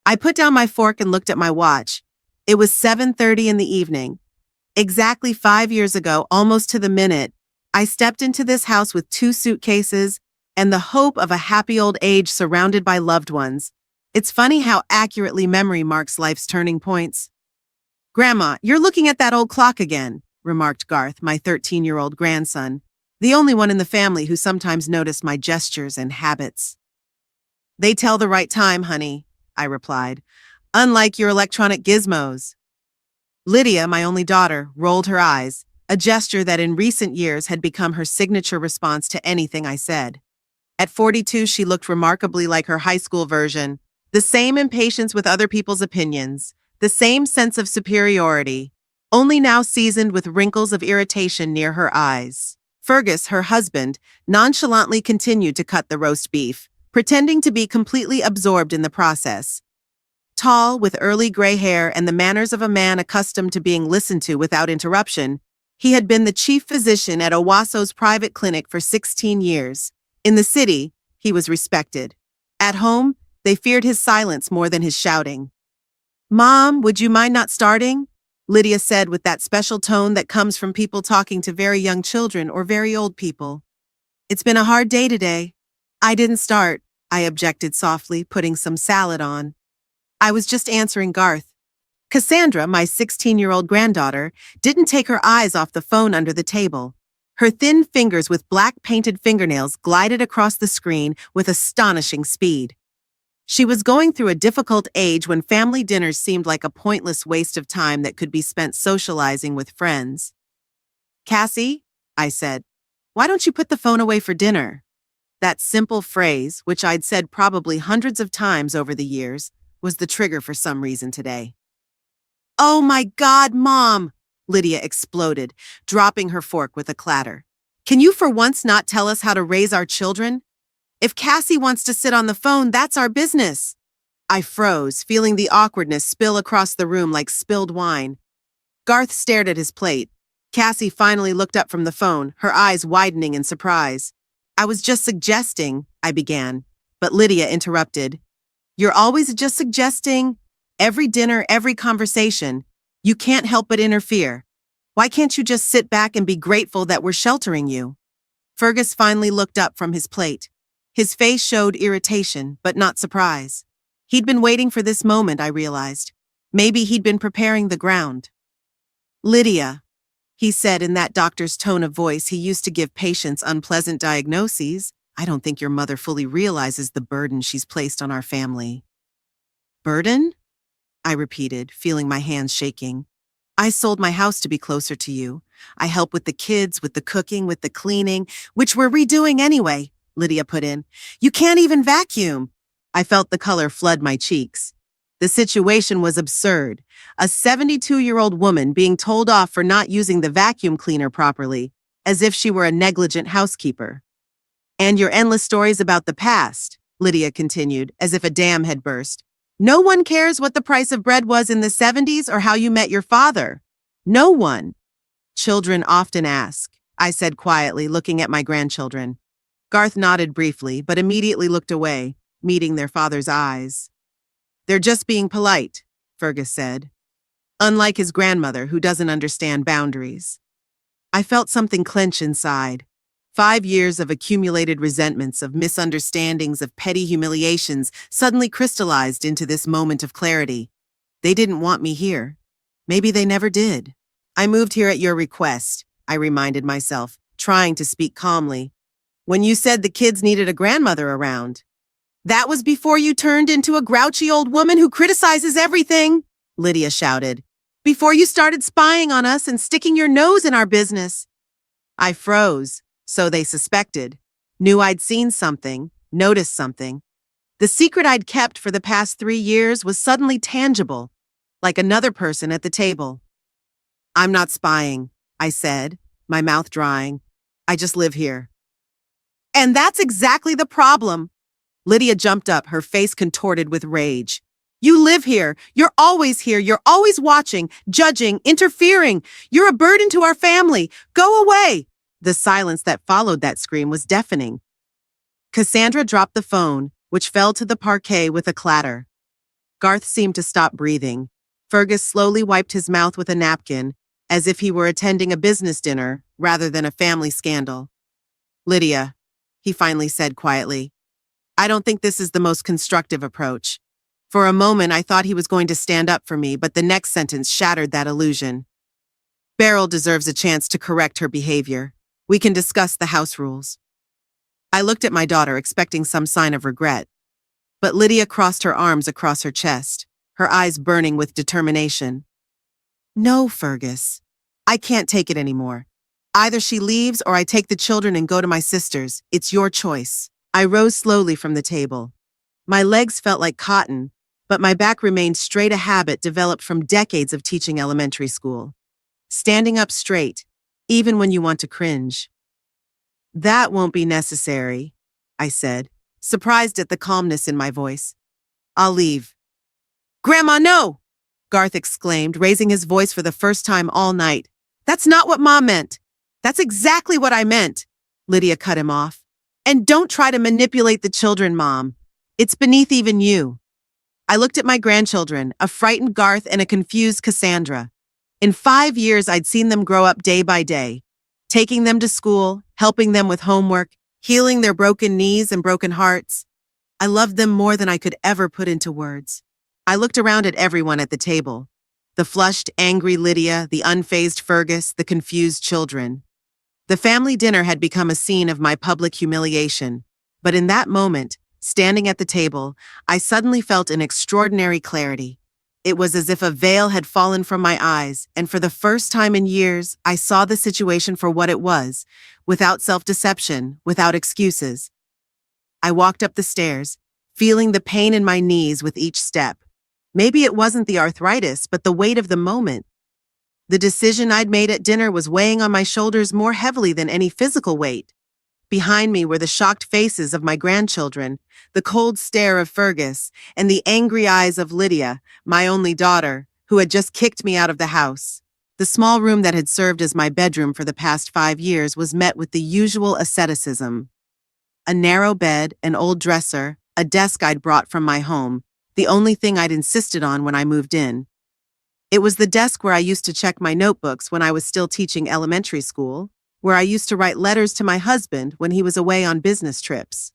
I put down my fork and looked at my watch. It was 7:30 in the evening. Exactly 5 years ago, almost to the minute, I stepped into this house with 2 suitcases and the hope of a happy old age surrounded by loved ones. It's funny how accurately memory marks life's turning points. "Grandma, you're looking at that old clock again," remarked Garth, my 13-year-old grandson, the only one in the family who sometimes noticed my gestures and habits. "They tell the right time, honey," I replied, "unlike your electronic gizmos." Lydia, my only daughter, rolled her eyes, a gesture that in recent years had become her signature response to anything I said. At 42, she looked remarkably like her high school version, the same impatience with other people's opinions, the same sense of superiority, only now seasoned with wrinkles of irritation near her eyes. Fergus, her husband, nonchalantly continued to cut the roast beef, pretending to be completely absorbed in the process. Tall, with early gray hair and the manners of a man accustomed to being listened to without interruption, he had been the chief physician at Owasso's private clinic for 16 years. In the city, he was respected. At home, they feared his silence more than his shouting. "Mom, would you mind not starting?" Lydia said with that special tone that comes from people talking to very young children or very old people. "It's been a hard day today." "I didn't start," I objected softly, putting some salad on. "I was just answering Garth." Cassandra, my 16-year-old granddaughter, didn't take her eyes off the phone under the table. Her thin fingers with black painted fingernails glided across the screen with astonishing speed. She was going through a difficult age when family dinners seemed like a pointless waste of time that could be spent socializing with friends. "Cassie," I said, "why don't you put the phone away for dinner?" That simple phrase, which I'd said probably hundreds of times over the years, was the trigger for some reason today. "Oh my God, Mom!" Lydia exploded, dropping her fork with a clatter. "Can you for once not tell us how to raise our children? If Cassie wants to sit on the phone, that's our business." I froze, feeling the awkwardness spill across the room like spilled wine. Garth stared at his plate. Cassie finally looked up from the phone, her eyes widening in surprise. "I was just suggesting," I began, but Lydia interrupted. "You're always just suggesting. Every dinner, every conversation. You can't help but interfere. Why can't you just sit back and be grateful that we're sheltering you?" Fergus finally looked up from his plate. His face showed irritation, but not surprise. He'd been waiting for this moment, I realized. Maybe he'd been preparing the ground. "Lydia," he said in that doctor's tone of voice he used to give patients unpleasant diagnoses, "I don't think your mother fully realizes the burden she's placed on our family." "Burden?" I repeated, feeling my hands shaking. "I sold my house to be closer to you. I help with the kids, with the cooking, with the cleaning, which we're redoing anyway," Lydia put in. "You can't even vacuum." I felt the color flood my cheeks. The situation was absurd. A 72-year-old woman being told off for not using the vacuum cleaner properly, as if she were a negligent housekeeper. "And your endless stories about the past," Lydia continued, as if a dam had burst. "No one cares what the price of bread was in the 70s or how you met your father. No one." "Children often ask," I said quietly, looking at my grandchildren. Garth nodded briefly, but immediately looked away, meeting their father's eyes. "They're just being polite," Fergus said. Unlike his grandmother, who doesn't understand boundaries. I felt something clench inside. 5 years of accumulated resentments, of misunderstandings, of petty humiliations suddenly crystallized into this moment of clarity. They didn't want me here. Maybe they never did. "I moved here at your request," I reminded myself, trying to speak calmly. "When you said the kids needed a grandmother around." "That was before you turned into a grouchy old woman who criticizes everything," Lydia shouted. "Before you started spying on us and sticking your nose in our business." I froze. So they suspected. Knew I'd seen something, noticed something. The secret I'd kept for the past 3 years was suddenly tangible, like another person at the table. "I'm not spying," I said, my mouth drying. "I just live here." "And that's exactly the problem." Lydia jumped up, her face contorted with rage. "You live here. You're always here. You're always watching, judging, interfering. You're a burden to our family. Go away." The silence that followed that scream was deafening. Cassandra dropped the phone, which fell to the parquet with a clatter. Garth seemed to stop breathing. Fergus slowly wiped his mouth with a napkin, as if he were attending a business dinner rather than a family scandal. Lydia, he finally said quietly, I don't think this is the most constructive approach. For a moment, I thought he was going to stand up for me, but the next sentence shattered that illusion. Beryl deserves a chance to correct her behavior. We can discuss the house rules. I looked at my daughter, expecting some sign of regret. But Lydia crossed her arms across her chest, her eyes burning with determination. No, Fergus. I can't take it anymore. Either she leaves or I take the children and go to my sister's. It's your choice. I rose slowly from the table. My legs felt like cotton, but my back remained straight, a habit developed from decades of teaching elementary school. Standing up straight, even when you want to cringe. That won't be necessary, I said, surprised at the calmness in my voice. I'll leave. Grandma, no! Garth exclaimed, raising his voice for the first time all night. That's not what Mom meant. That's exactly what I meant. Lydia cut him off. And don't try to manipulate the children, Mom. It's beneath even you. I looked at my grandchildren, a frightened Garth and a confused Cassandra. In 5 years, I'd seen them grow up day by day, taking them to school, helping them with homework, healing their broken knees and broken hearts. I loved them more than I could ever put into words. I looked around at everyone at the table. The flushed, angry Lydia, the unfazed Fergus, the confused children. The family dinner had become a scene of my public humiliation. But in that moment, standing at the table, I suddenly felt an extraordinary clarity. It was as if a veil had fallen from my eyes, and for the first time in years, I saw the situation for what it was, without self-deception, without excuses. I walked up the stairs, feeling the pain in my knees with each step. Maybe it wasn't the arthritis, but the weight of the moment. The decision I'd made at dinner was weighing on my shoulders more heavily than any physical weight. Behind me were the shocked faces of my grandchildren, the cold stare of Fergus, and the angry eyes of Lydia, my only daughter, who had just kicked me out of the house. The small room that had served as my bedroom for the past 5 years was met with the usual asceticism. A narrow bed, an old dresser, a desk I'd brought from my home, the only thing I'd insisted on when I moved in. It was the desk where I used to check my notebooks when I was still teaching elementary school, where I used to write letters to my husband when he was away on business trips.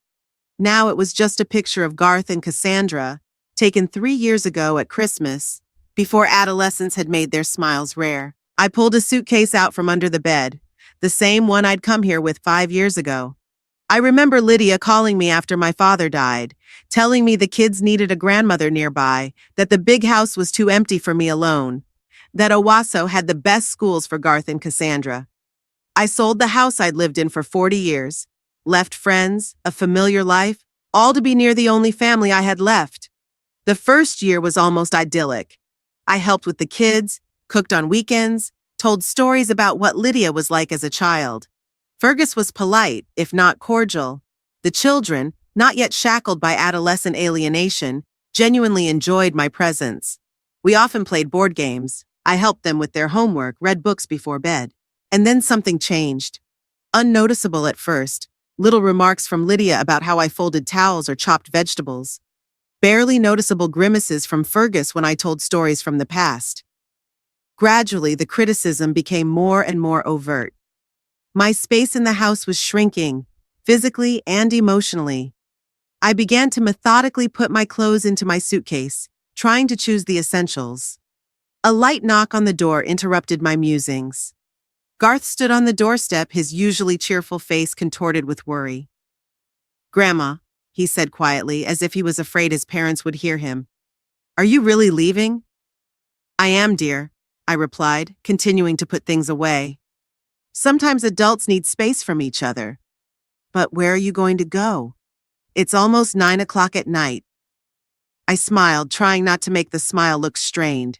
Now it was just a picture of Garth and Cassandra, taken 3 years ago at Christmas, before adolescents had made their smiles rare. I pulled a suitcase out from under the bed, the same one I'd come here with 5 years ago. I remember Lydia calling me after my father died, telling me the kids needed a grandmother nearby, that the big house was too empty for me alone, that Owasso had the best schools for Garth and Cassandra. I sold the house I'd lived in for 40 years, left friends, a familiar life, all to be near the only family I had left. The first year was almost idyllic. I helped with the kids, cooked on weekends, told stories about what Lydia was like as a child. Fergus was polite, if not cordial. The children, not yet shackled by adolescent alienation, genuinely enjoyed my presence. We often played board games. I helped them with their homework, read books before bed. And then something changed. Unnoticeable at first, little remarks from Lydia about how I folded towels or chopped vegetables. Barely noticeable grimaces from Fergus when I told stories from the past. Gradually, the criticism became more and more overt. My space in the house was shrinking, physically and emotionally. I began to methodically put my clothes into my suitcase, trying to choose the essentials. A light knock on the door interrupted my musings. Garth stood on the doorstep, his usually cheerful face contorted with worry. "Grandma," he said quietly, as if he was afraid his parents would hear him. "Are you really leaving?" "I am, dear," I replied, continuing to put things away. Sometimes adults need space from each other. But where are you going to go? It's almost 9 o'clock at night. I smiled, trying not to make the smile look strained.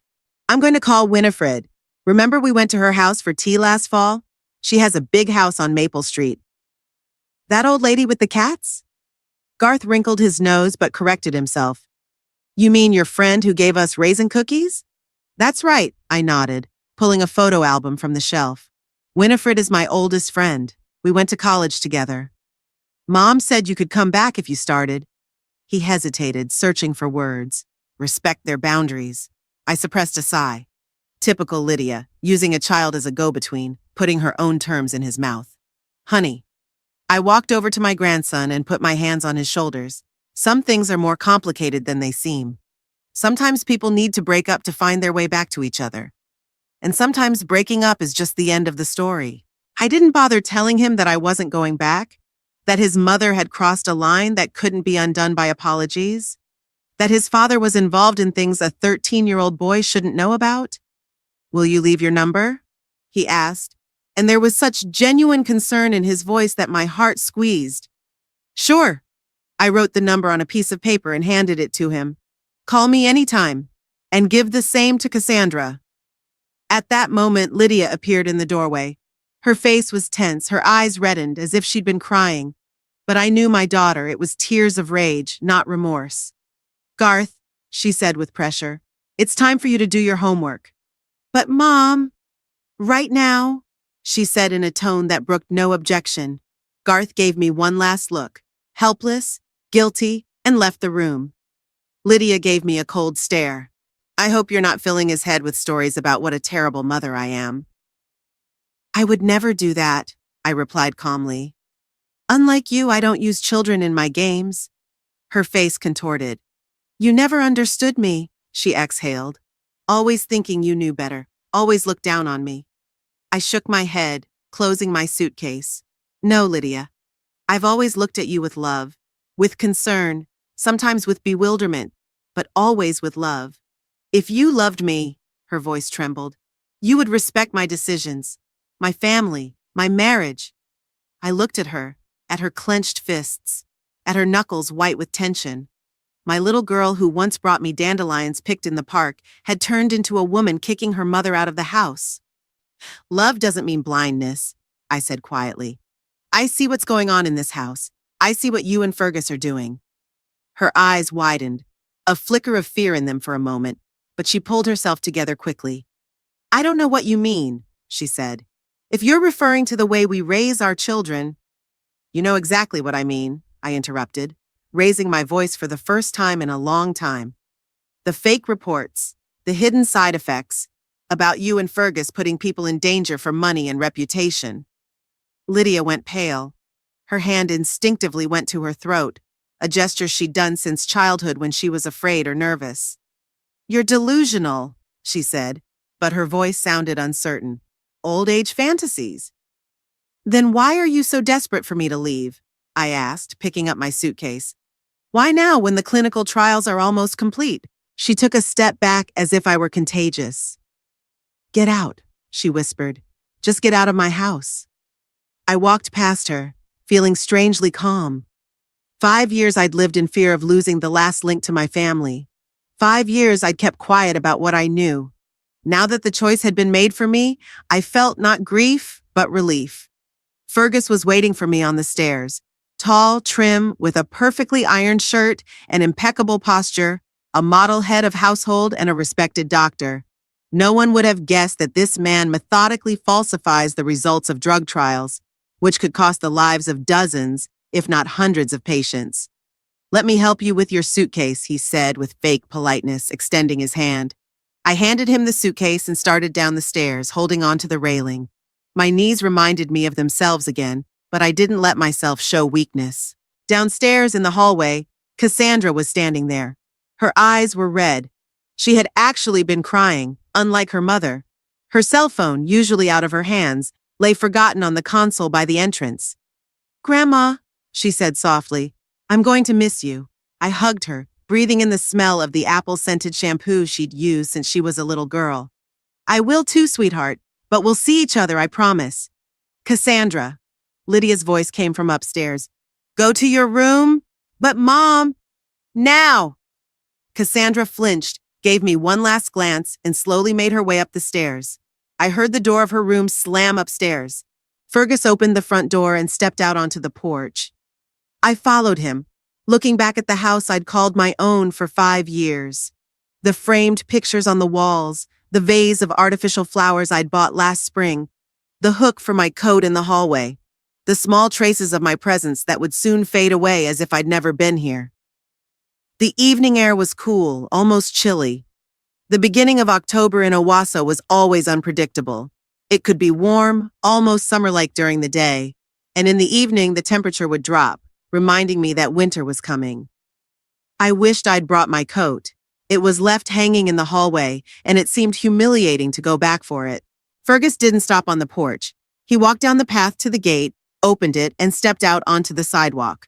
"I'm going to call Winifred. Remember we went to her house for tea last fall? She has a big house on Maple Street." "That old lady with the cats?" Garth wrinkled his nose but corrected himself. "You mean your friend who gave us raisin cookies?" "That's right," I nodded, pulling a photo album from the shelf. "Winifred is my oldest friend. We went to college together. Mom said you could come back if you started." He hesitated, searching for words. Respect their boundaries. I suppressed a sigh. Typical Lydia, using a child as a go-between, putting her own terms in his mouth. Honey. I walked over to my grandson and put my hands on his shoulders. Some things are more complicated than they seem. Sometimes people need to break up to find their way back to each other. And sometimes breaking up is just the end of the story. I didn't bother telling him that I wasn't going back, that his mother had crossed a line that couldn't be undone by apologies, that his father was involved in things a 13-year-old boy shouldn't know about. Will you leave your number? He asked, and there was such genuine concern in his voice that my heart squeezed. Sure. I wrote the number on a piece of paper and handed it to him. Call me anytime, and give the same to Cassandra. At that moment, Lydia appeared in the doorway. Her face was tense, her eyes reddened as if she'd been crying. But I knew my daughter, it was tears of rage, not remorse. Garth, she said with pressure, it's time for you to do your homework. But Mom, right now, she said in a tone that brooked no objection. Garth gave me one last look, helpless, guilty, and left the room. Lydia gave me a cold stare. I hope you're not filling his head with stories about what a terrible mother I am. I would never do that, I replied calmly. Unlike you, I don't use children in my games. Her face contorted. You never understood me, she exhaled. Always thinking you knew better, always looked down on me. I shook my head, closing my suitcase. No, Lydia. I've always looked at you with love, with concern, sometimes with bewilderment, but always with love. If you loved me, her voice trembled, you would respect my decisions, my family, my marriage. I looked at her clenched fists, at her knuckles white with tension. My little girl who once brought me dandelions picked in the park had turned into a woman kicking her mother out of the house. Love doesn't mean blindness, I said quietly. I see what's going on in this house. I see what you and Fergus are doing. Her eyes widened, a flicker of fear in them for a moment, but she pulled herself together quickly. I don't know what you mean, she said. If you're referring to the way we raise our children— You know exactly what I mean, I interrupted, raising my voice for the first time in a long time. The fake reports, the hidden side effects, about you and Fergus putting people in danger for money and reputation. Lydia went pale. Her hand instinctively went to her throat, a gesture she'd done since childhood when she was afraid or nervous. You're delusional, she said, but her voice sounded uncertain. Old age fantasies. Then why are you so desperate for me to leave? I asked, picking up my suitcase. Why now when the clinical trials are almost complete? She took a step back as if I were contagious. Get out, she whispered. Just get out of my house. I walked past her, feeling strangely calm. 5 years I'd lived in fear of losing the last link to my family. 5 years I'd kept quiet about what I knew. Now that the choice had been made for me, I felt not grief, but relief. Fergus was waiting for me on the stairs, tall, trim, with a perfectly ironed shirt, an impeccable posture, a model head of household, and a respected doctor. No one would have guessed that this man methodically falsifies the results of drug trials, which could cost the lives of dozens, if not hundreds of patients. Let me help you with your suitcase, he said with fake politeness, extending his hand. I handed him the suitcase and started down the stairs, holding on to the railing. My knees reminded me of themselves again, but I didn't let myself show weakness. Downstairs in the hallway, Cassandra was standing there. Her eyes were red. She had actually been crying, unlike her mother. Her cell phone, usually out of her hands, lay forgotten on the console by the entrance. Grandma, she said softly, I'm going to miss you. I hugged her, breathing in the smell of the apple-scented shampoo she'd used since she was a little girl. I will too, sweetheart, but we'll see each other, I promise. Cassandra. Lydia's voice came from upstairs. Go to your room? But Mom! Now! Cassandra flinched, gave me one last glance, and slowly made her way up the stairs. I heard the door of her room slam upstairs. Fergus opened the front door and stepped out onto the porch. I followed him, looking back at the house I'd called my own for 5 years. The framed pictures on the walls, the vase of artificial flowers I'd bought last spring, the hook for my coat in the hallway, the small traces of my presence that would soon fade away as if I'd never been here. The evening air was cool, almost chilly. The beginning of October in Owasso was always unpredictable. It could be warm, almost summer-like during the day, and in the evening the temperature would drop, reminding me that winter was coming. I wished I'd brought my coat. It was left hanging in the hallway, and it seemed humiliating to go back for it. Fergus didn't stop on the porch. He walked down the path to the gate, opened it, and stepped out onto the sidewalk.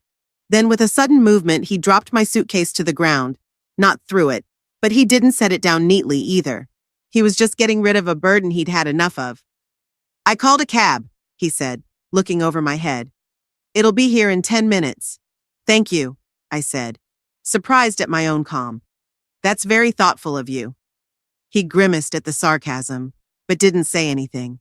Then, with a sudden movement, he dropped my suitcase to the ground. Not threw it, but he didn't set it down neatly either. He was just getting rid of a burden he'd had enough of. "I called a cab," he said, looking over my head. "It'll be here in 10 minutes. "Thank you," I said, surprised at my own calm. "That's very thoughtful of you." He grimaced at the sarcasm, but didn't say anything.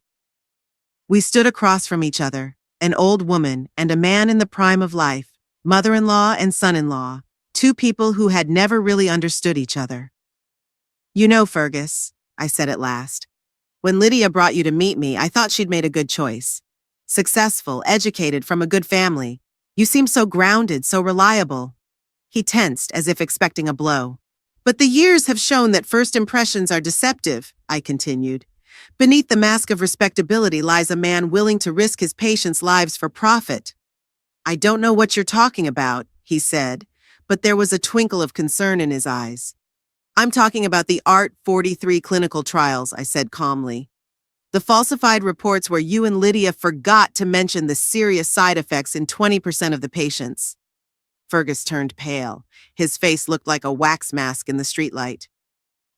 We stood across from each other, an old woman and a man in the prime of life, mother-in-law and son-in-law, two people who had never really understood each other. "You know, Fergus," I said at last, "when Lydia brought you to meet me, I thought she'd made a good choice. Successful, educated, from a good family. You seem so grounded, so reliable." He tensed as if expecting a blow. "But the years have shown that first impressions are deceptive," I continued. "Beneath the mask of respectability lies a man willing to risk his patients' lives for profit." "I don't know what you're talking about," he said, but there was a twinkle of concern in his eyes. "I'm talking about the ART 43 clinical trials," I said calmly. "The falsified reports where you and Lydia forgot to mention the serious side effects in 20% of the patients." Fergus turned pale. His face looked like a wax mask in the streetlight.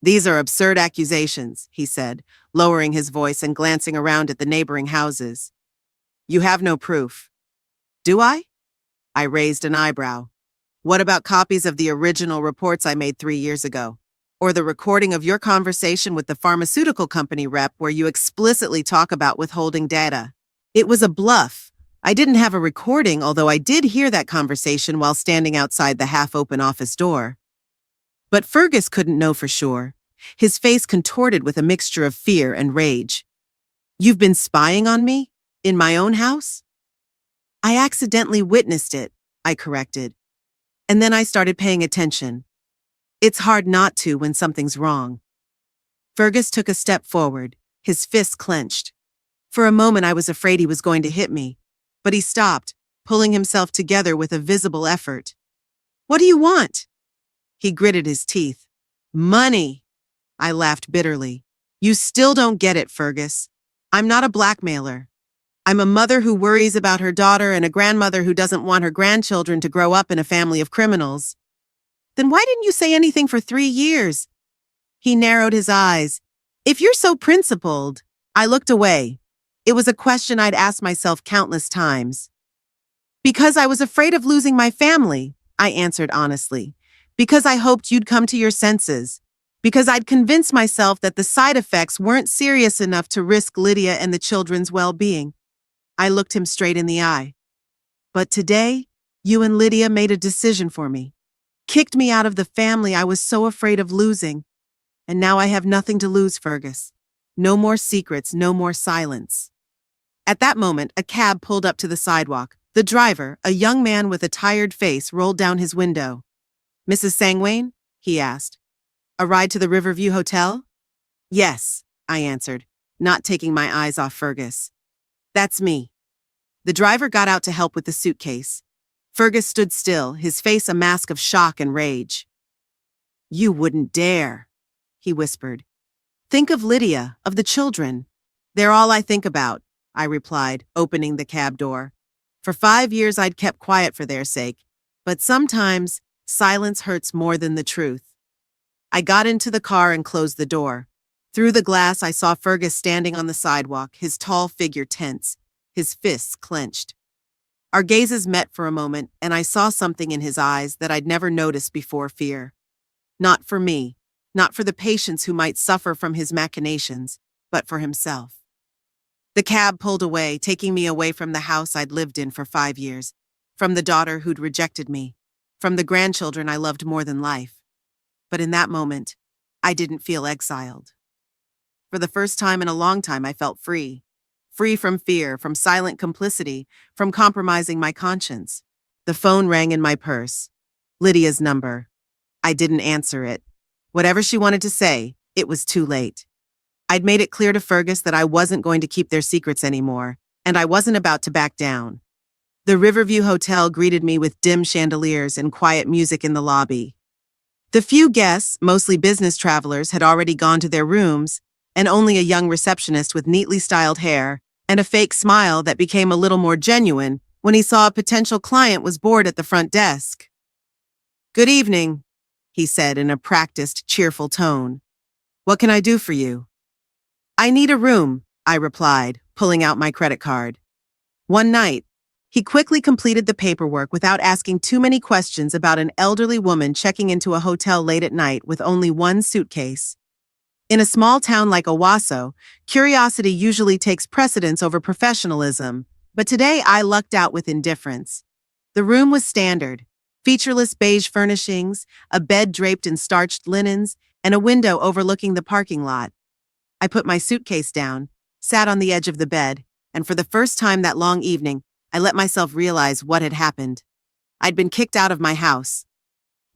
"These are absurd accusations," he said, lowering his voice and glancing around at the neighboring houses. "You have no proof." "Do I?" I raised an eyebrow. "What about copies of the original reports I made 3 years ago? Or the recording of your conversation with the pharmaceutical company rep where you explicitly talk about withholding data?" It was a bluff. I didn't have a recording, although I did hear that conversation while standing outside the half-open office door. But Fergus couldn't know for sure. His face contorted with a mixture of fear and rage. "You've been spying on me? In my own house?" "I accidentally witnessed it," I corrected. And then I started paying attention. It's hard not to when something's wrong. Fergus took a step forward, his fists clenched. For a moment I was afraid he was going to hit me, but he stopped, pulling himself together with a visible effort. "What do you want?" He gritted his teeth. "Money!" I laughed bitterly. "You still don't get it, Fergus. I'm not a blackmailer. I'm a mother who worries about her daughter and a grandmother who doesn't want her grandchildren to grow up in a family of criminals." "Then why didn't you say anything for 3 years?" He narrowed his eyes. "If you're so principled..." I looked away. It was a question I'd asked myself countless times. "Because I was afraid of losing my family," I answered honestly. "Because I hoped you'd come to your senses. Because I'd convinced myself that the side effects weren't serious enough to risk Lydia and the children's well-being." I looked him straight in the eye. "But today, you and Lydia made a decision for me. Kicked me out of the family I was so afraid of losing. And now I have nothing to lose, Fergus. No more secrets, no more silence." At that moment, a cab pulled up to the sidewalk. The driver, a young man with a tired face, rolled down his window. "Mrs. Sangwain?" he asked. "A ride to the Riverview Hotel?" "Yes," I answered, not taking my eyes off Fergus. "That's me." The driver got out to help with the suitcase. Fergus stood still, his face a mask of shock and rage. "You wouldn't dare," he whispered. "Think of Lydia, of the children." "They're all I think about," I replied, opening the cab door. For 5 years I'd kept quiet for their sake, but sometimes silence hurts more than the truth. I got into the car and closed the door. Through the glass I saw Fergus standing on the sidewalk, his tall figure tense, his fists clenched. Our gazes met for a moment, and I saw something in his eyes that I'd never noticed before: fear. Not for me, not for the patients who might suffer from his machinations, but for himself. The cab pulled away, taking me away from the house I'd lived in for 5 years, from the daughter who'd rejected me, from the grandchildren I loved more than life. But in that moment, I didn't feel exiled. For the first time in a long time, I felt free. Free from fear, from silent complicity, from compromising my conscience. The phone rang in my purse. Lydia's number. I didn't answer it. Whatever she wanted to say, it was too late. I'd made it clear to Fergus that I wasn't going to keep their secrets anymore, and I wasn't about to back down. The Riverview Hotel greeted me with dim chandeliers and quiet music in the lobby. The few guests, mostly business travelers, had already gone to their rooms, and only a young receptionist with neatly styled hair and a fake smile that became a little more genuine when he saw a potential client was bored at the front desk. "Good evening," he said in a practiced, cheerful tone. "What can I do for you?" "I need a room," I replied, pulling out my credit card. One night, he quickly completed the paperwork without asking too many questions about an elderly woman checking into a hotel late at night with only one suitcase. In a small town like Owasso, curiosity usually takes precedence over professionalism, but today I lucked out with indifference. The room was standard: featureless beige furnishings, a bed draped in starched linens, and a window overlooking the parking lot. I put my suitcase down, sat on the edge of the bed, and for the first time that long evening, I let myself realize what had happened. I'd been kicked out of my house.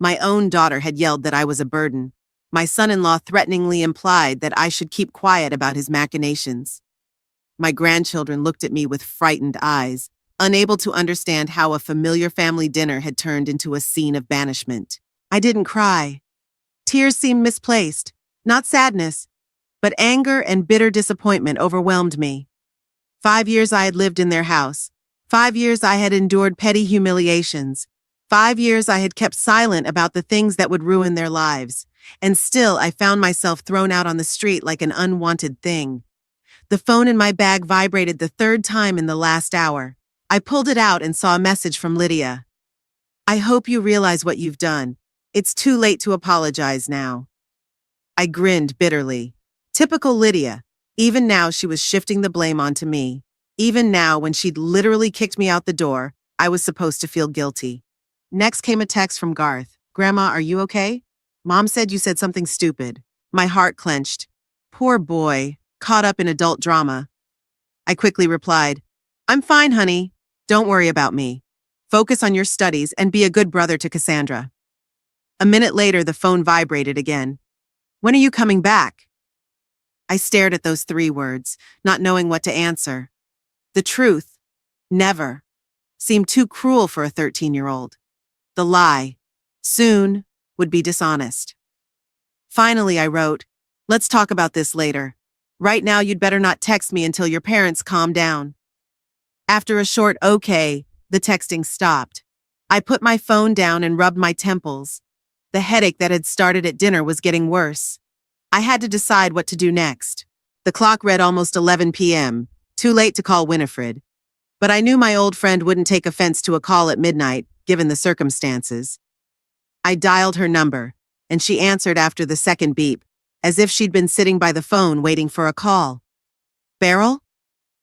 My own daughter had yelled that I was a burden. My son-in-law threateningly implied that I should keep quiet about his machinations. My grandchildren looked at me with frightened eyes, unable to understand how a familiar family dinner had turned into a scene of banishment. I didn't cry. Tears seemed misplaced, not sadness, but anger and bitter disappointment overwhelmed me. 5 years I had lived in their house. 5 years I had endured petty humiliations. 5 years I had kept silent about the things that would ruin their lives. And still I found myself thrown out on the street like an unwanted thing. The phone in my bag vibrated the third time in the last hour. I pulled it out and saw a message from Lydia. "I hope you realize what you've done. It's too late to apologize now." I grinned bitterly. Typical Lydia. Even now she was shifting the blame onto me. Even now, when she'd literally kicked me out the door, I was supposed to feel guilty. Next came a text from Garth. "Grandma, are you okay? Mom said you said something stupid." My heart clenched. Poor boy, caught up in adult drama. I quickly replied, "I'm fine, honey. Don't worry about me. Focus on your studies and be a good brother to Cassandra." A minute later, the phone vibrated again. "When are you coming back?" I stared at those 3 words, not knowing what to answer. The truth, never, seemed too cruel for a 13-year-old. The lie, soon, would be dishonest. Finally, I wrote, "Let's talk about this later. Right now, you'd better not text me until your parents calm down." After a short okay, the texting stopped. I put my phone down and rubbed my temples. The headache that had started at dinner was getting worse. I had to decide what to do next. The clock read almost 11 p.m., too late to call Winifred. But I knew my old friend wouldn't take offense to a call at midnight, given the circumstances. I dialed her number, and she answered after the second beep, as if she'd been sitting by the phone waiting for a call. "Beryl?"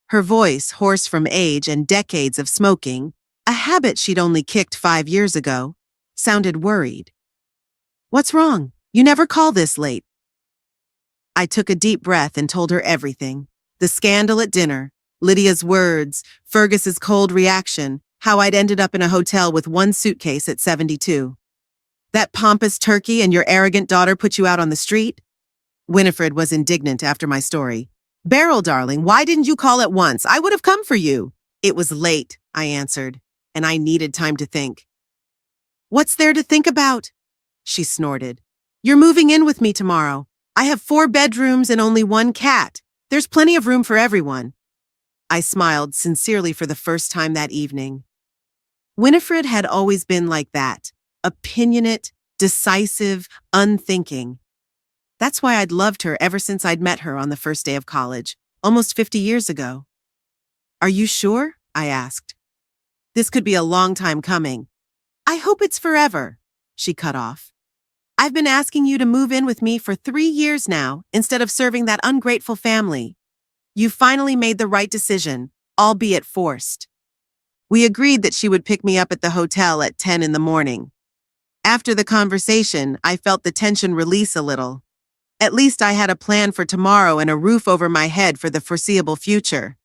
Her voice, hoarse from age and decades of smoking, a habit she'd only kicked 5 years ago, sounded worried. "What's wrong? You never call this late." I took a deep breath and told her everything. The scandal at dinner, Lydia's words, Fergus's cold reaction, how I'd ended up in a hotel with one suitcase at 72. "That pompous turkey and your arrogant daughter put you out on the street?" Winifred was indignant after my story. "Beryl, darling, why didn't you call at once? I would have come for you." "It was late," I answered, and I needed time to think. "What's there to think about?" she snorted. "You're moving in with me tomorrow. I have 4 bedrooms and only 1 cat. There's plenty of room for everyone." I smiled sincerely for the first time that evening. Winifred had always been like that, opinionate, decisive, unthinking. That's why I'd loved her ever since I'd met her on the first day of college, almost 50 years ago. "Are you sure?" I asked. "This could be a long time coming." "I hope it's forever," she cut off. "I've been asking you to move in with me for 3 years now, instead of serving that ungrateful family. You finally made the right decision, albeit forced." We agreed that she would pick me up at the hotel at 10 in the morning. After the conversation, I felt the tension release a little. At least I had a plan for tomorrow and a roof over my head for the foreseeable future.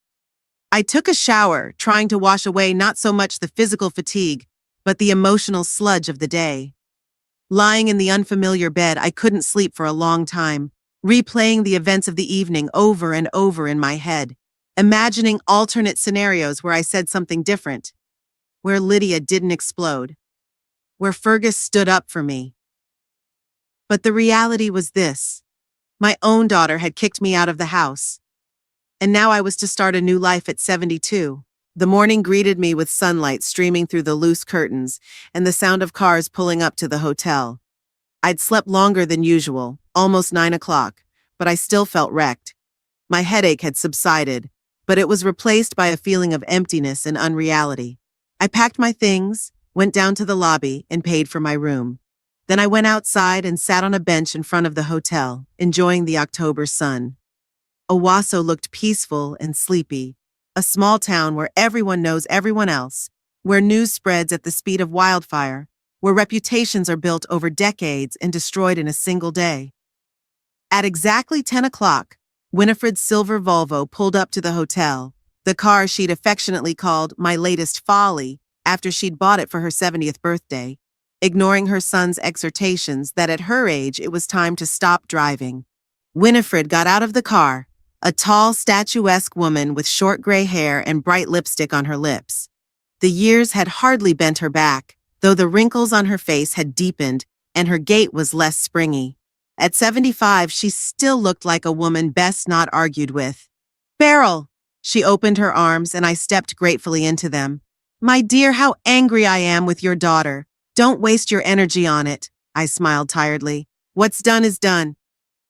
I took a shower, trying to wash away not so much the physical fatigue, but the emotional sludge of the day. Lying in the unfamiliar bed, I couldn't sleep for a long time, replaying the events of the evening over and over in my head, imagining alternate scenarios where I said something different, where Lydia didn't explode, where Fergus stood up for me. But the reality was this. My own daughter had kicked me out of the house, and now I was to start a new life at 72. The morning greeted me with sunlight streaming through the loose curtains and the sound of cars pulling up to the hotel. I'd slept longer than usual, almost 9 o'clock, but I still felt wrecked. My headache had subsided, but it was replaced by a feeling of emptiness and unreality. I packed my things, went down to the lobby, and paid for my room. Then I went outside and sat on a bench in front of the hotel, enjoying the October sun. Owasso looked peaceful and sleepy, a small town where everyone knows everyone else, where news spreads at the speed of wildfire, where reputations are built over decades and destroyed in a single day. At exactly 10 o'clock, Winifred's silver Volvo pulled up to the hotel, the car she'd affectionately called my latest folly after she'd bought it for her 70th birthday, ignoring her son's exhortations that at her age it was time to stop driving. Winifred got out of the car, a tall, statuesque woman with short gray hair and bright lipstick on her lips. The years had hardly bent her back, though the wrinkles on her face had deepened and her gait was less springy. At 75, she still looked like a woman best not argued with. "Beryl!" She opened her arms and I stepped gratefully into them. "My dear, how angry I am with your daughter. Don't waste your energy on it," I smiled tiredly. "What's done is done."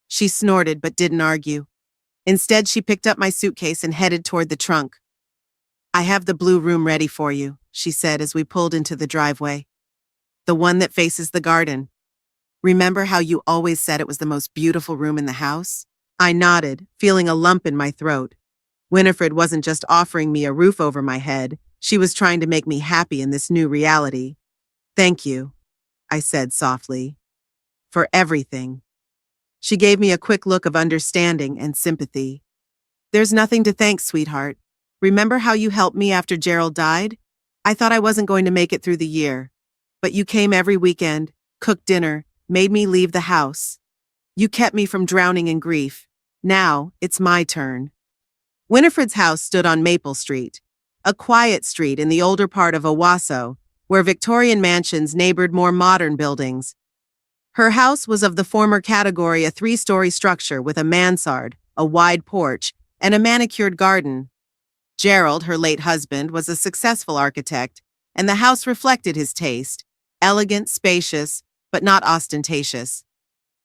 She snorted but didn't argue. Instead, she picked up my suitcase and headed toward the trunk. "I have the blue room ready for you," she said as we pulled into the driveway. "The one that faces the garden. Remember how you always said it was the most beautiful room in the house?" I nodded, feeling a lump in my throat. Winifred wasn't just offering me a roof over my head, she was trying to make me happy in this new reality. "Thank you," I said softly, "for everything." She gave me a quick look of understanding and sympathy. "There's nothing to thank, sweetheart. Remember how you helped me after Gerald died? I thought I wasn't going to make it through the year. But you came every weekend, cooked dinner, made me leave the house. You kept me from drowning in grief. Now, it's my turn." Winifred's house stood on Maple Street, a quiet street in the older part of Owasso, where Victorian mansions neighbored more modern buildings. Her house was of the former category, a 3-story structure with a mansard, a wide porch, and a manicured garden. Gerald, her late husband, was a successful architect, and the house reflected his taste, elegant, spacious, but not ostentatious.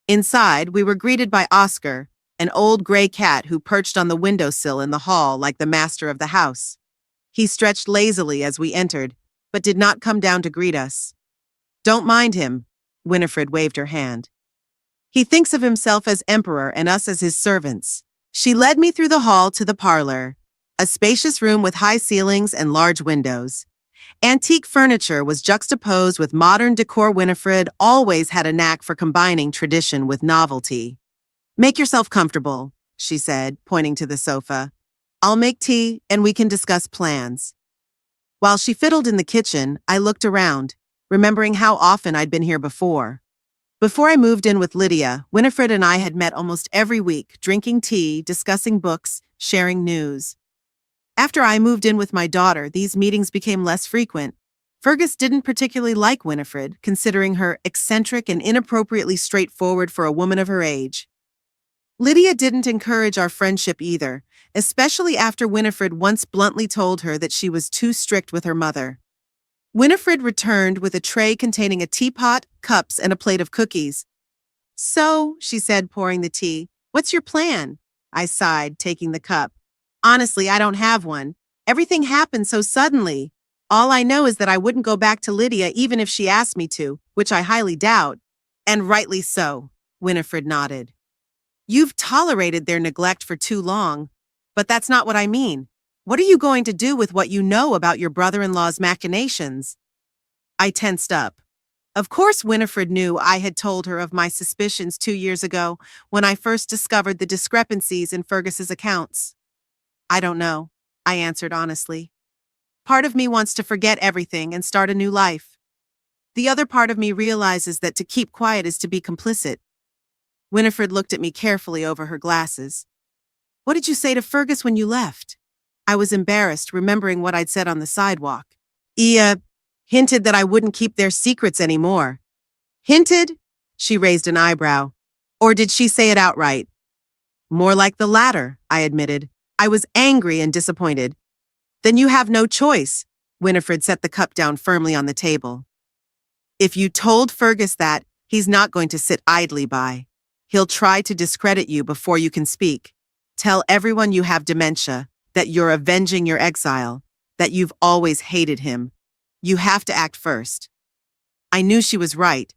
Inside, we were greeted by Oscar, an old gray cat who perched on the windowsill in the hall like the master of the house. He stretched lazily as we entered, but did not come down to greet us. "Don't mind him," Winifred waved her hand. "He thinks of himself as emperor and us as his servants." She led me through the hall to the parlor, a spacious room with high ceilings and large windows. Antique furniture was juxtaposed with modern decor. Winifred always had a knack for combining tradition with novelty. "Make yourself comfortable," she said, pointing to the sofa. "I'll make tea and we can discuss plans." While she fiddled in the kitchen, I looked around, remembering how often I'd been here before. Before I moved in with Lydia, Winifred and I had met almost every week, drinking tea, discussing books, sharing news. After I moved in with my daughter, these meetings became less frequent. Fergus didn't particularly like Winifred, considering her eccentric and inappropriately straightforward for a woman of her age. Lydia didn't encourage our friendship either, especially after Winifred once bluntly told her that she was too strict with her mother. Winifred returned with a tray containing a teapot, cups, and a plate of cookies. "So," she said, pouring the tea, "what's your plan?" I sighed, taking the cup. "Honestly, I don't have one. Everything happened so suddenly. All I know is that I wouldn't go back to Lydia even if she asked me to, which I highly doubt." "And rightly so," Winifred nodded. "You've tolerated their neglect for too long. But that's not what I mean. What are you going to do with what you know about your brother-in-law's machinations?" I tensed up. Of course Winifred knew I had told her of my suspicions 2 years ago when I first discovered the discrepancies in Fergus's accounts. "I don't know," I answered honestly. "Part of me wants to forget everything and start a new life." The other part of me realizes that to keep quiet is to be complicit. Winifred looked at me carefully over her glasses. What did you say to Fergus when you left? I was embarrassed, remembering what I'd said on the sidewalk. He, hinted that I wouldn't keep their secrets anymore. Hinted? She raised an eyebrow. Or did she say it outright? More like the latter, I admitted. I was angry and disappointed. Then you have no choice. Winifred set the cup down firmly on the table. If you told Fergus that, he's not going to sit idly by. He'll try to discredit you before you can speak. Tell everyone you have dementia, that you're avenging your exile, that you've always hated him. You have to act first. I knew she was right.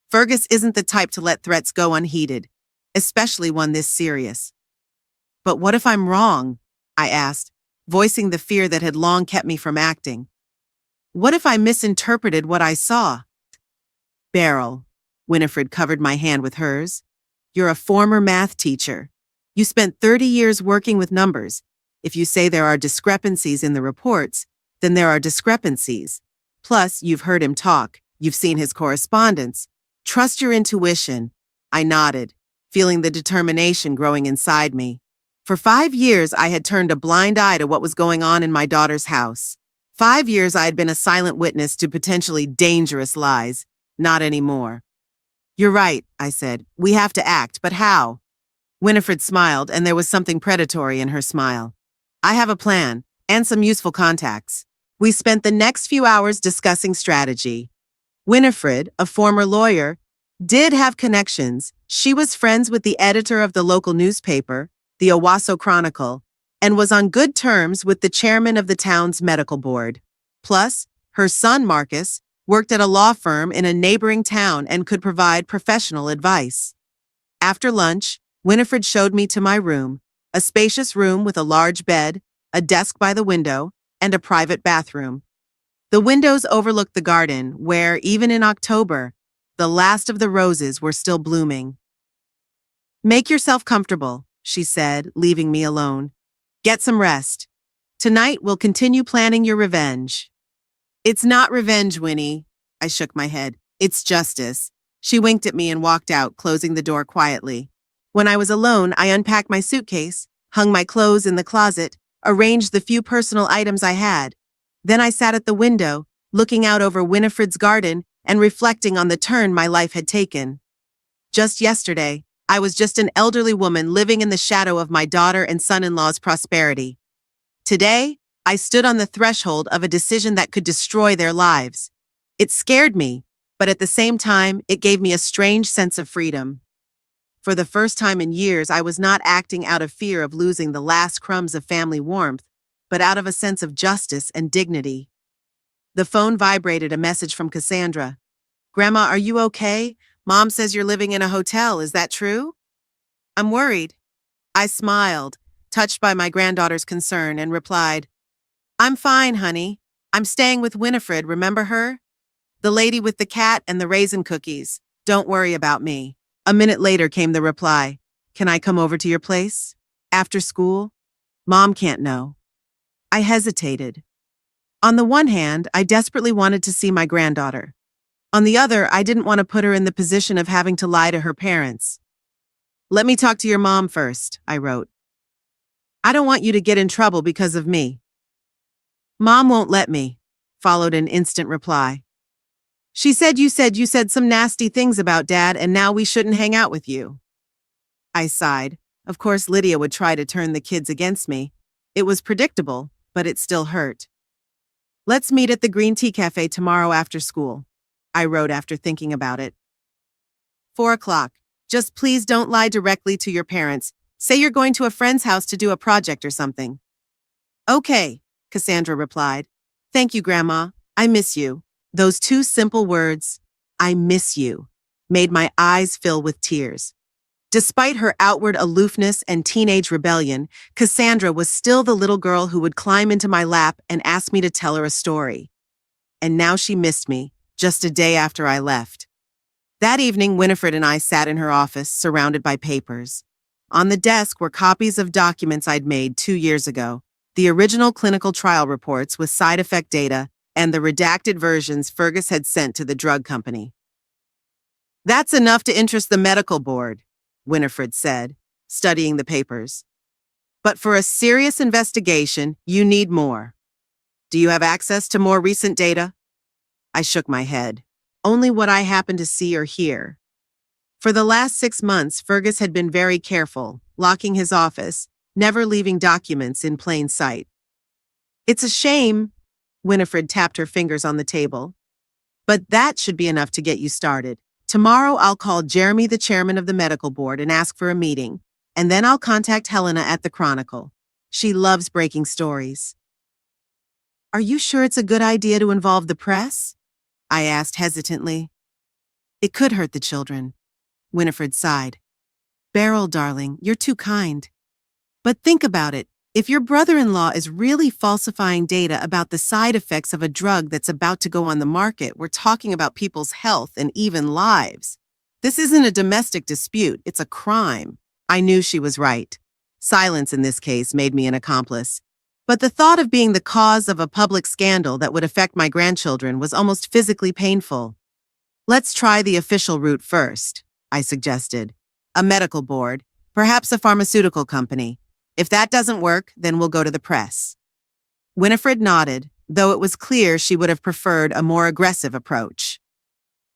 Fergus isn't the type to let threats go unheeded, especially one this serious. But what if I'm wrong? I asked, voicing the fear that had long kept me from acting. What if I misinterpreted what I saw? Beryl, Winifred covered my hand with hers. You're a former math teacher. You spent 30 years working with numbers. If you say there are discrepancies in the reports, then there are discrepancies. Plus, you've heard him talk. You've seen his correspondence. Trust your intuition. I nodded, feeling the determination growing inside me. For 5 years, I had turned a blind eye to what was going on in my daughter's house. 5 years I had been a silent witness to potentially dangerous lies. Not anymore. You're right, I said. We have to act, but how? Winifred smiled, and there was something predatory in her smile. I have a plan, and some useful contacts. We spent the next few hours discussing strategy. Winifred, a former lawyer, did have connections. She was friends with the editor of the local newspaper, the Owasso Chronicle, and was on good terms with the chairman of the town's medical board. Plus, her son, Marcus, worked at a law firm in a neighboring town and could provide professional advice. After lunch, Winifred showed me to my room, a spacious room with a large bed, a desk by the window, and a private bathroom. The windows overlooked the garden, where, even in October, the last of the roses were still blooming. Make yourself comfortable, she said, leaving me alone. Get some rest. Tonight we'll continue planning your revenge. It's not revenge, Winnie. I shook my head. It's justice. She winked at me and walked out, closing the door quietly. When I was alone, I unpacked my suitcase, hung my clothes in the closet, arranged the few personal items I had. Then I sat at the window, looking out over Winifred's garden and reflecting on the turn my life had taken. Just yesterday, I was just an elderly woman living in the shadow of my daughter and son-in-law's prosperity. Today, I stood on the threshold of a decision that could destroy their lives. It scared me, but at the same time, it gave me a strange sense of freedom. For the first time in years, I was not acting out of fear of losing the last crumbs of family warmth, but out of a sense of justice and dignity. The phone vibrated, a message from Cassandra. Grandma, are you okay? Mom says you're living in a hotel, is that true? I'm worried. I smiled, touched by my granddaughter's concern, and replied, I'm fine, honey. I'm staying with Winifred, remember her? The lady with the cat and the raisin cookies. Don't worry about me. A minute later came the reply. Can I come over to your place? After school? Mom can't know. I hesitated. On the one hand, I desperately wanted to see my granddaughter. On the other, I didn't want to put her in the position of having to lie to her parents. Let me talk to your mom first, I wrote. I don't want you to get in trouble because of me. Mom won't let me, followed an instant reply. She said you said some nasty things about Dad and now we shouldn't hang out with you. I sighed. Of course, Lydia would try to turn the kids against me. It was predictable, but it still hurt. Let's meet at the Green Tea Cafe tomorrow after school, I wrote after thinking about it. 4 o'clock. Just please don't lie directly to your parents. Say you're going to a friend's house to do a project or something. Okay, Cassandra replied. Thank you, Grandma. I miss you. Those 2 simple words, I miss you, made my eyes fill with tears. Despite her outward aloofness and teenage rebellion, Cassandra was still the little girl who would climb into my lap and ask me to tell her a story. And now she missed me, just a day after I left. That evening, Winifred and I sat in her office, surrounded by papers. On the desk were copies of documents I'd made 2 years ago, the original clinical trial reports with side effect data, and the redacted versions Fergus had sent to the drug company. "That's enough to interest the medical board," Winifred said, studying the papers. "But for a serious investigation, you need more. Do you have access to more recent data?" I shook my head. "Only what I happen to see or hear." For the last 6 months, Fergus had been very careful, locking his office, never leaving documents in plain sight. "It's a shame," Winifred tapped her fingers on the table. "But that should be enough to get you started. Tomorrow I'll call Jeremy, the chairman of the medical board, and ask for a meeting, and then I'll contact Helena at the Chronicle. She loves breaking stories." "Are you sure it's a good idea to involve the press?" I asked hesitantly. "It could hurt the children," Winifred sighed. "Beryl, darling, you're too kind. But think about it. If your brother-in-law is really falsifying data about the side effects of a drug that's about to go on the market, we're talking about people's health and even lives. This isn't a domestic dispute, it's a crime." I knew she was right. Silence in this case made me an accomplice. But the thought of being the cause of a public scandal that would affect my grandchildren was almost physically painful. "Let's try the official route first," I suggested. "A medical board, perhaps a pharmaceutical company. If that doesn't work, then we'll go to the press." Winifred nodded, though it was clear she would have preferred a more aggressive approach.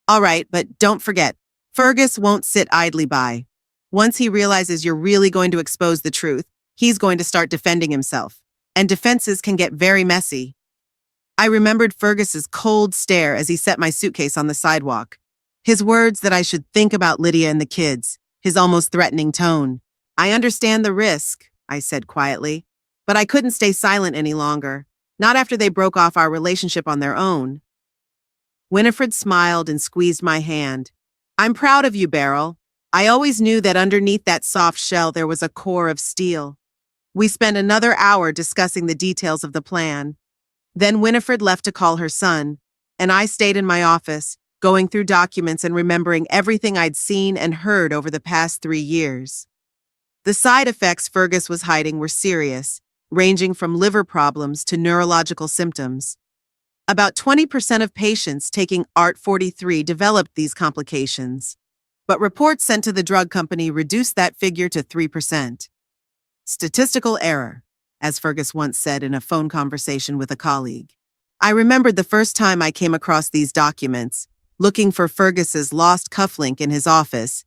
"All right, but don't forget, Fergus won't sit idly by. Once he realizes you're really going to expose the truth, he's going to start defending himself. And defenses can get very messy." I remembered Fergus's cold stare as he set my suitcase on the sidewalk. His words that I should think about Lydia and the kids, his almost threatening tone. "I understand the risk," I said quietly, "but I couldn't stay silent any longer, not after they broke off our relationship on their own." Winifred smiled and squeezed my hand. "I'm proud of you, Beryl. I always knew that underneath that soft shell there was a core of steel." We spent another hour discussing the details of the plan. Then Winifred left to call her son, and I stayed in my office, going through documents and remembering everything I'd seen and heard over the past 3 years. The side effects Fergus was hiding were serious, ranging from liver problems to neurological symptoms. About 20% of patients taking ART-43 developed these complications, but reports sent to the drug company reduced that figure to 3%. "Statistical error," as Fergus once said in a phone conversation with a colleague. I remembered the first time I came across these documents, looking for Fergus's lost cufflink in his office.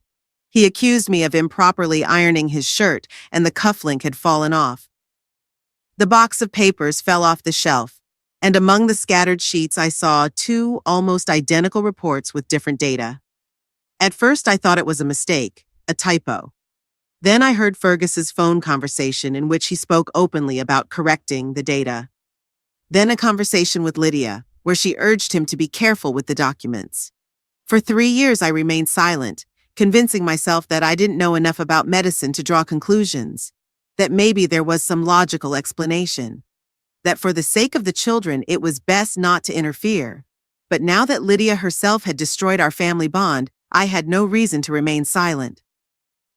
He accused me of improperly ironing his shirt, and the cufflink had fallen off. The box of papers fell off the shelf, and among the scattered sheets I saw 2 almost identical reports with different data. At first I thought it was a mistake, a typo. Then I heard Fergus's phone conversation in which he spoke openly about correcting the data. Then a conversation with Lydia, where she urged him to be careful with the documents. For 3 years I remained silent, convincing myself that I didn't know enough about medicine to draw conclusions, that maybe there was some logical explanation, that for the sake of the children it was best not to interfere. But now that Lydia herself had destroyed our family bond, I had no reason to remain silent.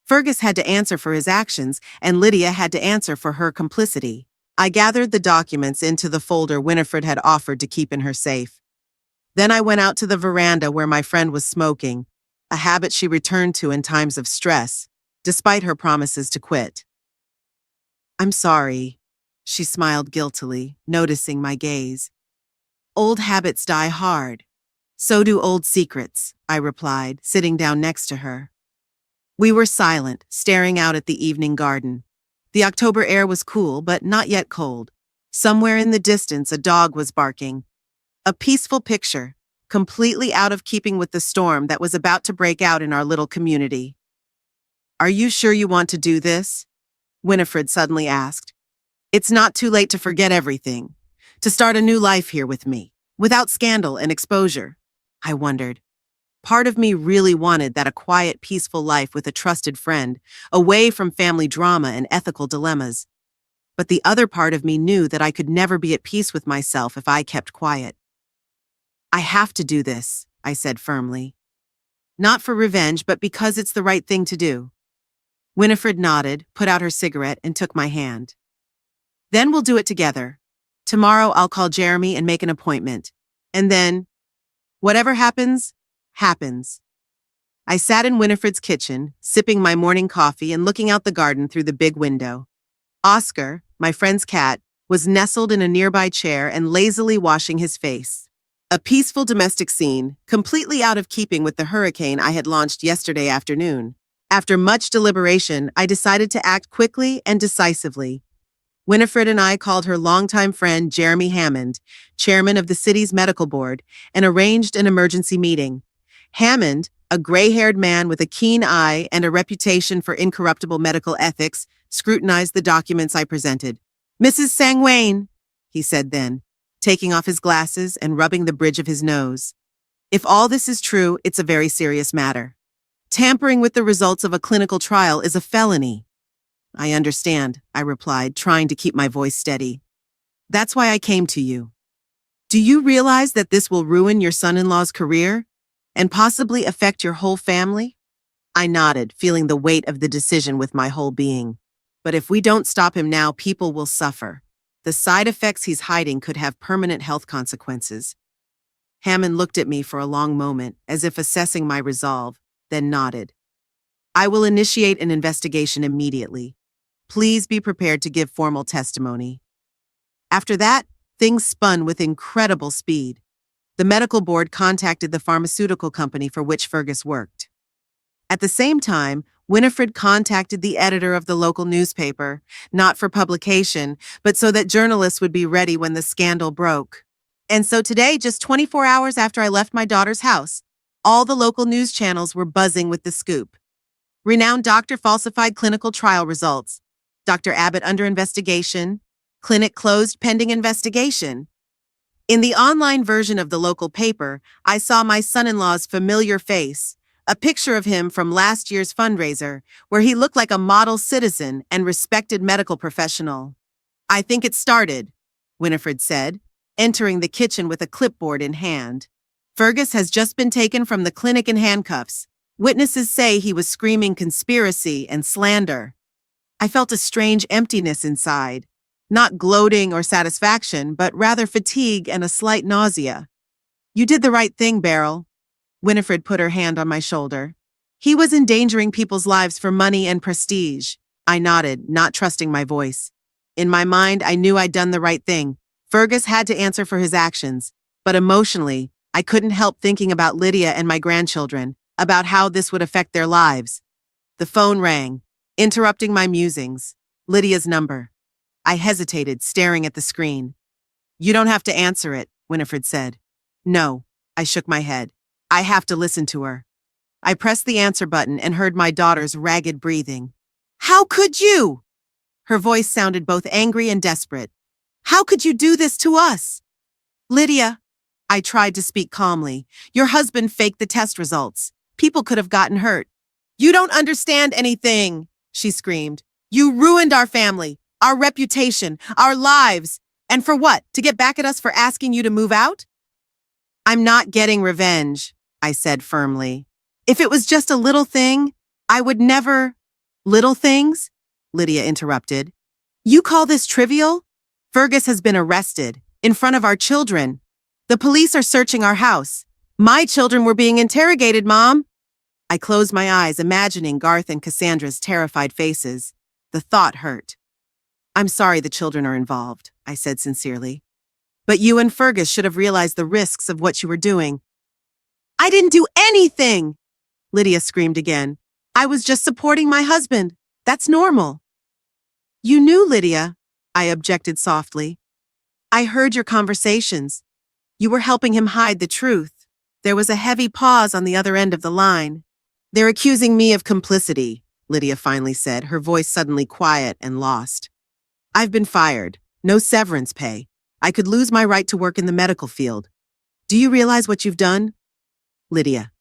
Fergus had to answer for his actions, and Lydia had to answer for her complicity. I gathered the documents into the folder Winifred had offered to keep in her safe. Then I went out to the veranda where my friend was smoking, a habit she returned to in times of stress, despite her promises to quit. "I'm sorry," she smiled guiltily, noticing my gaze. "Old habits die hard. So do old secrets," I replied, sitting down next to her. We were silent, staring out at the evening garden. The October air was cool, but not yet cold. Somewhere in the distance, a dog was barking. A peaceful picture, completely out of keeping with the storm that was about to break out in our little community. "Are you sure you want to do this?" Winifred suddenly asked. "It's not too late to forget everything, to start a new life here with me, without scandal and exposure." I wondered. Part of me really wanted that a quiet, peaceful life with a trusted friend, away from family drama and ethical dilemmas. But the other part of me knew that I could never be at peace with myself if I kept quiet. "I have to do this," I said firmly. "Not for revenge, but because it's the right thing to do." Winifred nodded, put out her cigarette, and took my hand. "Then we'll do it together. Tomorrow I'll call Jeremy and make an appointment. And then, whatever happens, happens. I sat in Winifred's kitchen, sipping my morning coffee and looking out the garden through the big window. Oscar, my friend's cat, was nestled in a nearby chair and lazily washing his face. A peaceful domestic scene, completely out of keeping with the hurricane I had launched yesterday afternoon. After much deliberation, I decided to act quickly and decisively. Winifred and I called her longtime friend Jeremy Hammond, chairman of the city's medical board, and arranged an emergency meeting. Hammond, a gray-haired man with a keen eye and a reputation for incorruptible medical ethics, scrutinized the documents I presented. "Mrs. Sangwain," he said then, taking off his glasses and rubbing the bridge of his nose. "If all this is true, it's a very serious matter. Tampering with the results of a clinical trial is a felony." "I understand," I replied, trying to keep my voice steady. "That's why I came to you. Do you realize that this will ruin your son-in-law's career and possibly affect your whole family?" I nodded, feeling the weight of the decision with my whole being. "But if we don't stop him now, people will suffer. The side effects he's hiding could have permanent health consequences." Hammond looked at me for a long moment, as if assessing my resolve, then nodded. "I will initiate an investigation immediately. Please be prepared to give formal testimony." After that, things spun with incredible speed. The medical board contacted the pharmaceutical company for which Fergus worked. At the same time, Winifred contacted the editor of the local newspaper, not for publication, but so that journalists would be ready when the scandal broke. And so today, just 24 hours after I left my daughter's house, all the local news channels were buzzing with the scoop. Renowned doctor falsified clinical trial results. Dr. Abbott under investigation. Clinic closed pending investigation. In the online version of the local paper, I saw my son-in-law's familiar face, a picture of him from last year's fundraiser, where he looked like a model citizen and respected medical professional. "I think it started," Winifred said, entering the kitchen with a clipboard in hand. "Fergus has just been taken from the clinic in handcuffs. Witnesses say he was screaming conspiracy and slander." I felt a strange emptiness inside, not gloating or satisfaction, but rather fatigue and a slight nausea. "You did the right thing, Beryl." Winifred put her hand on my shoulder. "He was endangering people's lives for money and prestige." I nodded, not trusting my voice. In my mind, I knew I'd done the right thing. Fergus had to answer for his actions, but emotionally, I couldn't help thinking about Lydia and my grandchildren, about how this would affect their lives. The phone rang, interrupting my musings. Lydia's number. I hesitated, staring at the screen. "You don't have to answer it," Winifred said. "No," I shook my head. "I have to listen to her." I pressed the answer button and heard my daughter's ragged breathing. "How could you?" Her voice sounded both angry and desperate. "How could you do this to us?" "Lydia," I tried to speak calmly, "your husband faked the test results. People could have gotten hurt." "You don't understand anything," she screamed. "You ruined our family, our reputation, our lives. And for what? To get back at us for asking you to move out?" "I'm not getting revenge," I said firmly. "If it was just a little thing, I would never—" "Little things?" Lydia interrupted. "You call this trivial? Fergus has been arrested, in front of our children. The police are searching our house. My children were being interrogated, Mom." I closed my eyes, imagining Garth and Cassandra's terrified faces. The thought hurt. "I'm sorry the children are involved," I said sincerely. "But you and Fergus should have realized the risks of what you were doing." "I didn't do anything!" Lydia screamed again. "I was just supporting my husband. That's normal." "You knew, Lydia," I objected softly. "I heard your conversations. You were helping him hide the truth." There was a heavy pause on the other end of the line. "They're accusing me of complicity," Lydia finally said, her voice suddenly quiet and lost. "I've been fired. No severance pay. I could lose my right to work in the medical field. Do you realize what you've done?" "Lydia."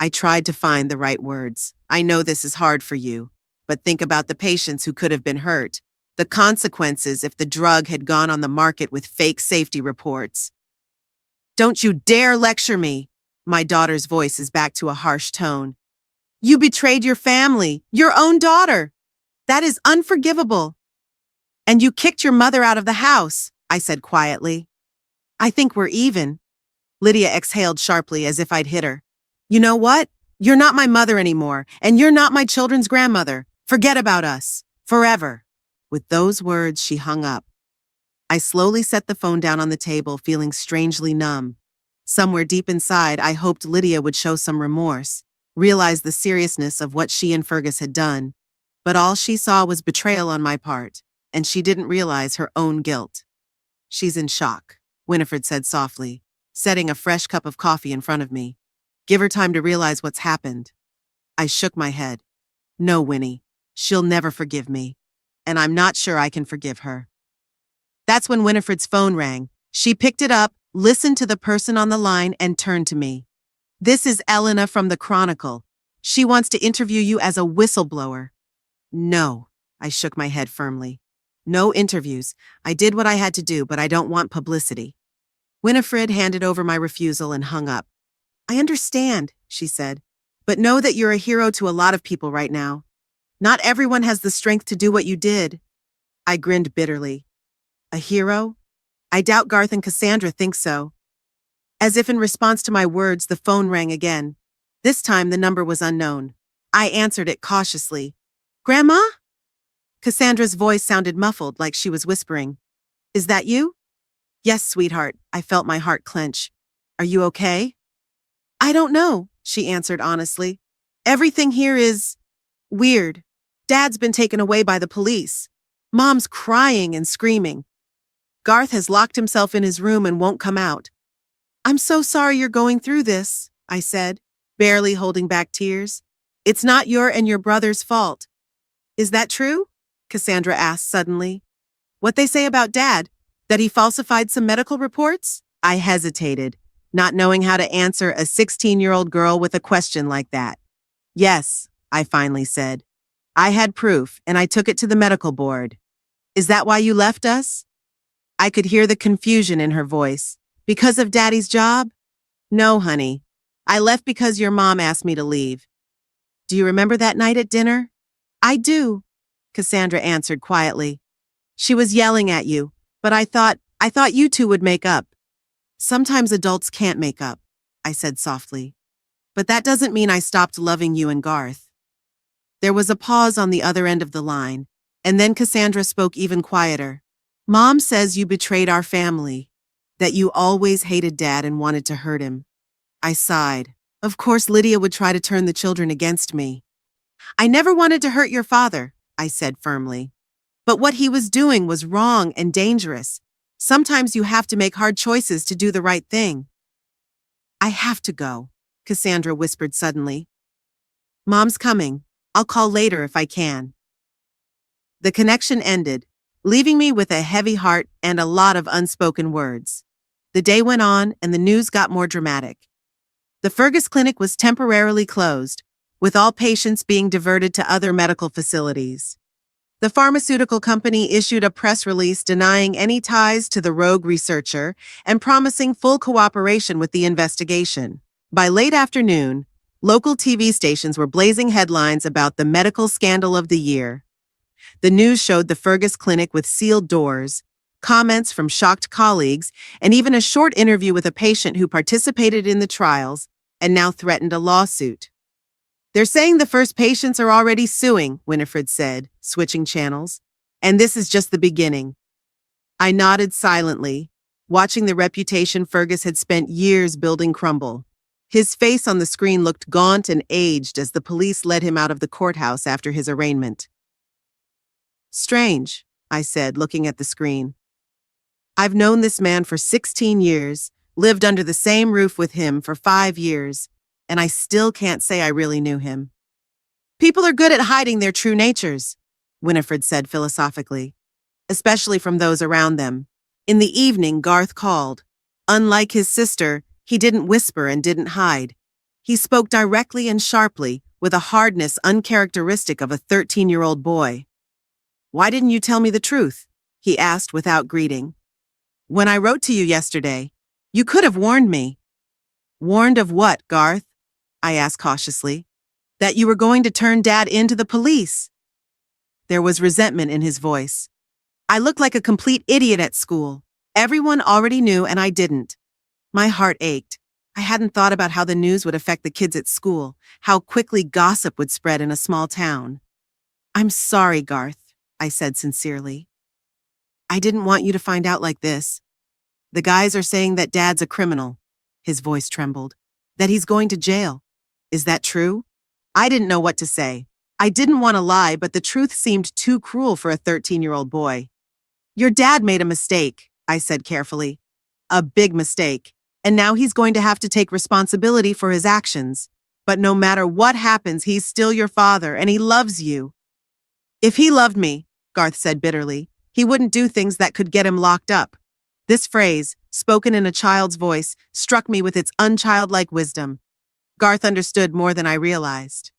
I tried to find the right words. "I know this is hard for you, but think about the patients who could have been hurt. The consequences if the drug had gone on the market with fake safety reports." "Don't you dare lecture me!" My daughter's voice is back to a harsh tone. "You betrayed your family, your own daughter. That is unforgivable. And you kicked your mother out of the house. I said quietly. I think we're even. Lydia exhaled sharply as if I'd hit her. You know what? You're not my mother anymore, and you're not my children's grandmother. Forget about us. Forever. With those words, she hung up. I slowly set the phone down on the table, feeling strangely numb. Somewhere deep inside, I hoped Lydia would show some remorse, realize the seriousness of what she and Fergus had done. But all she saw was betrayal on my part, and she didn't realize her own guilt. She's in shock, Winifred said softly, setting a fresh cup of coffee in front of me. Give her time to realize what's happened. I shook my head. No, Winnie. She'll never forgive me. And I'm not sure I can forgive her. That's when Winifred's phone rang. She picked it up, listened to the person on the line, and turned to me. This is Elena from the Chronicle. She wants to interview you as a whistleblower. No, I shook my head firmly. No interviews. I did what I had to do, but I don't want publicity. Winifred handed over my refusal and hung up. I understand, she said, but know that you're a hero to a lot of people right now. Not everyone has the strength to do what you did. I grinned bitterly. A hero? I doubt Garth and Cassandra think so. As if in response to my words, the phone rang again. This time the number was unknown. I answered it cautiously. Grandma? Cassandra's voice sounded muffled, like she was whispering. Is that you? Yes, sweetheart. I felt my heart clench. Are you okay? I don't know, she answered honestly. Everything here is weird. Dad's been taken away by the police. Mom's crying and screaming. Garth has locked himself in his room and won't come out. I'm so sorry you're going through this, I said, barely holding back tears. It's not your and your brother's fault. Is that true? Cassandra asked suddenly. What they say about Dad? That he falsified some medical reports? I hesitated, not knowing how to answer a 16-year-old girl with a question like that. Yes, I finally said. I had proof, and I took it to the medical board. Is that why you left us? I could hear the confusion in her voice. Because of Daddy's job? No, honey. I left because your mom asked me to leave. Do you remember that night at dinner? I do, Cassandra answered quietly. She was yelling at you, but I thought you two would make up. Sometimes adults can't make up, I said softly. But that doesn't mean I stopped loving you and Garth. There was a pause on the other end of the line, and then Cassandra spoke even quieter. Mom says you betrayed our family, that you always hated Dad and wanted to hurt him. I sighed. Of course Lydia would try to turn the children against me. I never wanted to hurt your father, I said firmly. But what he was doing was wrong and dangerous. Sometimes you have to make hard choices to do the right thing. I have to go, Cassandra whispered suddenly. Mom's coming. I'll call later if I can. The connection ended, leaving me with a heavy heart and a lot of unspoken words. The day went on and the news got more dramatic. The Fergus Clinic was temporarily closed, with all patients being diverted to other medical facilities. The pharmaceutical company issued a press release denying any ties to the rogue researcher and promising full cooperation with the investigation. By late afternoon, local TV stations were blazing headlines about the medical scandal of the year. The news showed the Fergus Clinic with sealed doors, comments from shocked colleagues, and even a short interview with a patient who participated in the trials and now threatened a lawsuit. They're saying the first patients are already suing, Winifred said, switching channels. And this is just the beginning. I nodded silently, watching the reputation Fergus had spent years building crumble. His face on the screen looked gaunt and aged as the police led him out of the courthouse after his arraignment. Strange, I said, looking at the screen. I've known this man for 16 years, lived under the same roof with him for 5 years, and I still can't say I really knew him. People are good at hiding their true natures, Winifred said philosophically, especially from those around them. In the evening, Garth called. Unlike his sister, he didn't whisper and didn't hide. He spoke directly and sharply, with a hardness uncharacteristic of a 13-year-old boy. Why didn't you tell me the truth? He asked without greeting. When I wrote to you yesterday, you could have warned me. Warned of what, Garth? I asked cautiously. That you were going to turn Dad into the police. There was resentment in his voice. I looked like a complete idiot at school. Everyone already knew and I didn't. My heart ached. I hadn't thought about how the news would affect the kids at school, how quickly gossip would spread in a small town. I'm sorry, Garth, I said sincerely. I didn't want you to find out like this. The guys are saying that Dad's a criminal. His voice trembled. That he's going to jail. Is that true? I didn't know what to say. I didn't want to lie, but the truth seemed too cruel for a 13-year-old boy. Your dad made a mistake, I said carefully. A big mistake. And now he's going to have to take responsibility for his actions. But no matter what happens, he's still your father, and he loves you. If he loved me, Garth said bitterly, he wouldn't do things that could get him locked up. This phrase, spoken in a child's voice, struck me with its unchildlike wisdom. Garth understood more than I realized.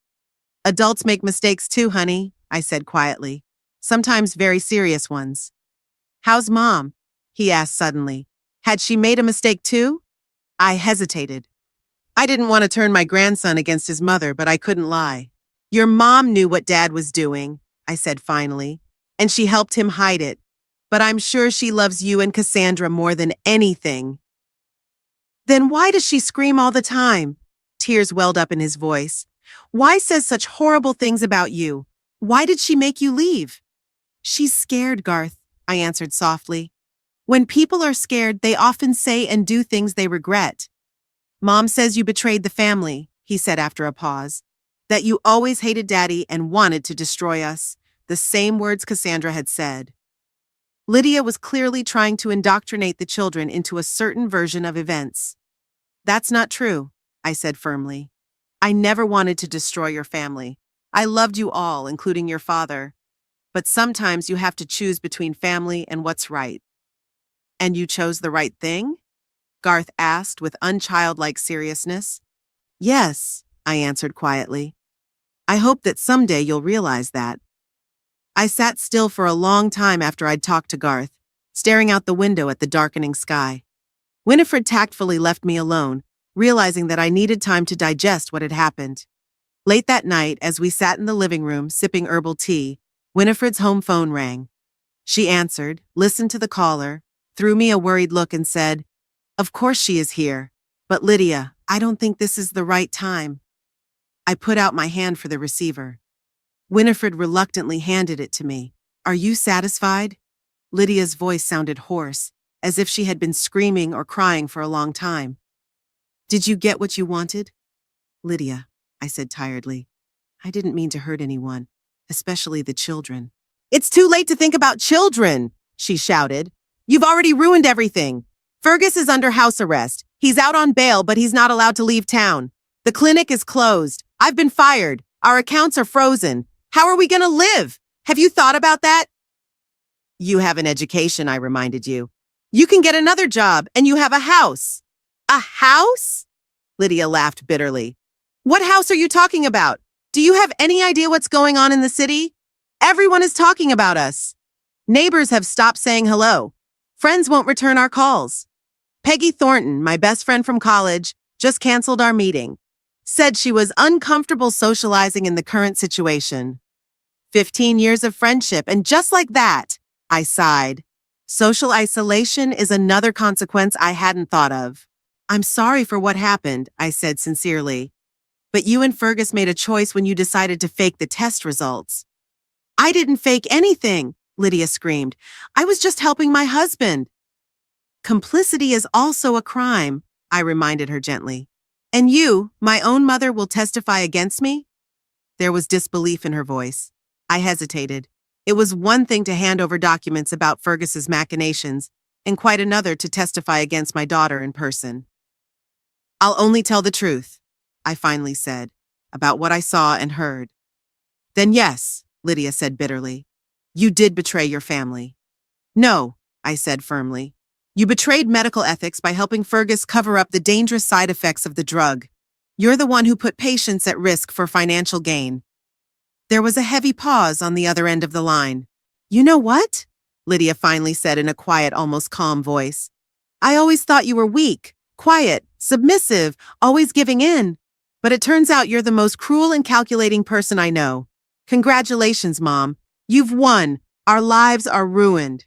Adults make mistakes too, honey, I said quietly. Sometimes very serious ones. How's Mom? He asked suddenly. Had she made a mistake too? I hesitated. I didn't want to turn my grandson against his mother, but I couldn't lie. Your mom knew what Dad was doing, I said finally, and she helped him hide it. But I'm sure she loves you and Cassandra more than anything. Then why does she scream all the time? Tears welled up in his voice. Why says such horrible things about you? Why did she make you leave? She's scared, Garth, I answered softly. When people are scared, they often say and do things they regret. Mom says you betrayed the family, he said after a pause. That you always hated Daddy and wanted to destroy us. The same words Cassandra had said. Lydia was clearly trying to indoctrinate the children into a certain version of events. That's not true, I said firmly. I never wanted to destroy your family. I loved you all, including your father. But sometimes you have to choose between family and what's right. And you chose the right thing? Garth asked with unchildlike seriousness. Yes, I answered quietly. I hope that someday you'll realize that. I sat still for a long time after I'd talked to Garth, staring out the window at the darkening sky. Winifred tactfully left me alone, realizing that I needed time to digest what had happened. Late that night, as we sat in the living room sipping herbal tea, Winifred's home phone rang. She answered, listened to the caller, threw me a worried look and said, Of course she is here. But Lydia, I don't think this is the right time. I put out my hand for the receiver. Winifred reluctantly handed it to me. Are you satisfied? Lydia's voice sounded hoarse, as if she had been screaming or crying for a long time. Did you get what you wanted? Lydia, I said tiredly. I didn't mean to hurt anyone, especially the children. It's too late to think about children, she shouted. You've already ruined everything. Fergus is under house arrest. He's out on bail, but he's not allowed to leave town. The clinic is closed. I've been fired. Our accounts are frozen. How are we going to live? Have you thought about that? You have an education, I reminded you. You can get another job, and you have a house. A house? Lydia laughed bitterly. What house are you talking about? Do you have any idea what's going on in the city? Everyone is talking about us. Neighbors have stopped saying hello. Friends won't return our calls. Peggy Thornton, my best friend from college, just canceled our meeting. Said she was uncomfortable socializing in the current situation. 15 years of friendship, and just like that, I sighed. Social isolation is another consequence I hadn't thought of. I'm sorry for what happened, I said sincerely. But you and Fergus made a choice when you decided to fake the test results. I didn't fake anything, Lydia screamed. I was just helping my husband. Complicity is also a crime, I reminded her gently. And you, my own mother, will testify against me? There was disbelief in her voice. I hesitated. It was one thing to hand over documents about Fergus's machinations, and quite another to testify against my daughter in person. I'll only tell the truth, I finally said, about what I saw and heard. Then yes, Lydia said bitterly. You did betray your family. No, I said firmly. You betrayed medical ethics by helping Fergus cover up the dangerous side effects of the drug. You're the one who put patients at risk for financial gain. There was a heavy pause on the other end of the line. You know what? Lydia finally said in a quiet, almost calm voice. I always thought you were weak, quiet, submissive, always giving in. But it turns out you're the most cruel and calculating person I know. Congratulations, Mom. You've won. Our lives are ruined.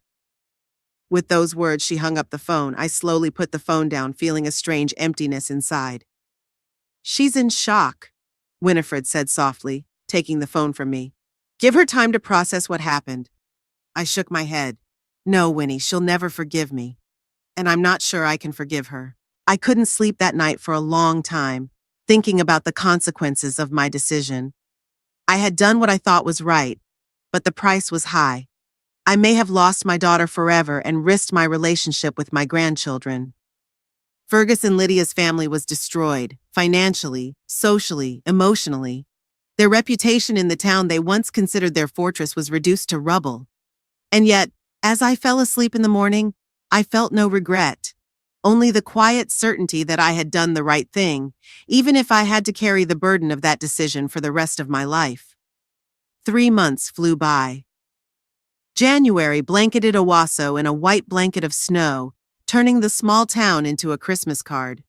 With those words, she hung up the phone. I slowly put the phone down, feeling a strange emptiness inside. She's in shock, Winifred said softly, taking the phone from me. Give her time to process what happened. I shook my head. No, Winnie, she'll never forgive me. And I'm not sure I can forgive her. I couldn't sleep that night for a long time, thinking about the consequences of my decision. I had done what I thought was right, but the price was high. I may have lost my daughter forever and risked my relationship with my grandchildren. Fergus and Lydia's family was destroyed, financially, socially, emotionally. Their reputation in the town they once considered their fortress was reduced to rubble. And yet, as I fell asleep in the morning, I felt no regret. Only the quiet certainty that I had done the right thing, even if I had to carry the burden of that decision for the rest of my life. 3 months flew by. January blanketed Owasso in a white blanket of snow, turning the small town into a Christmas card.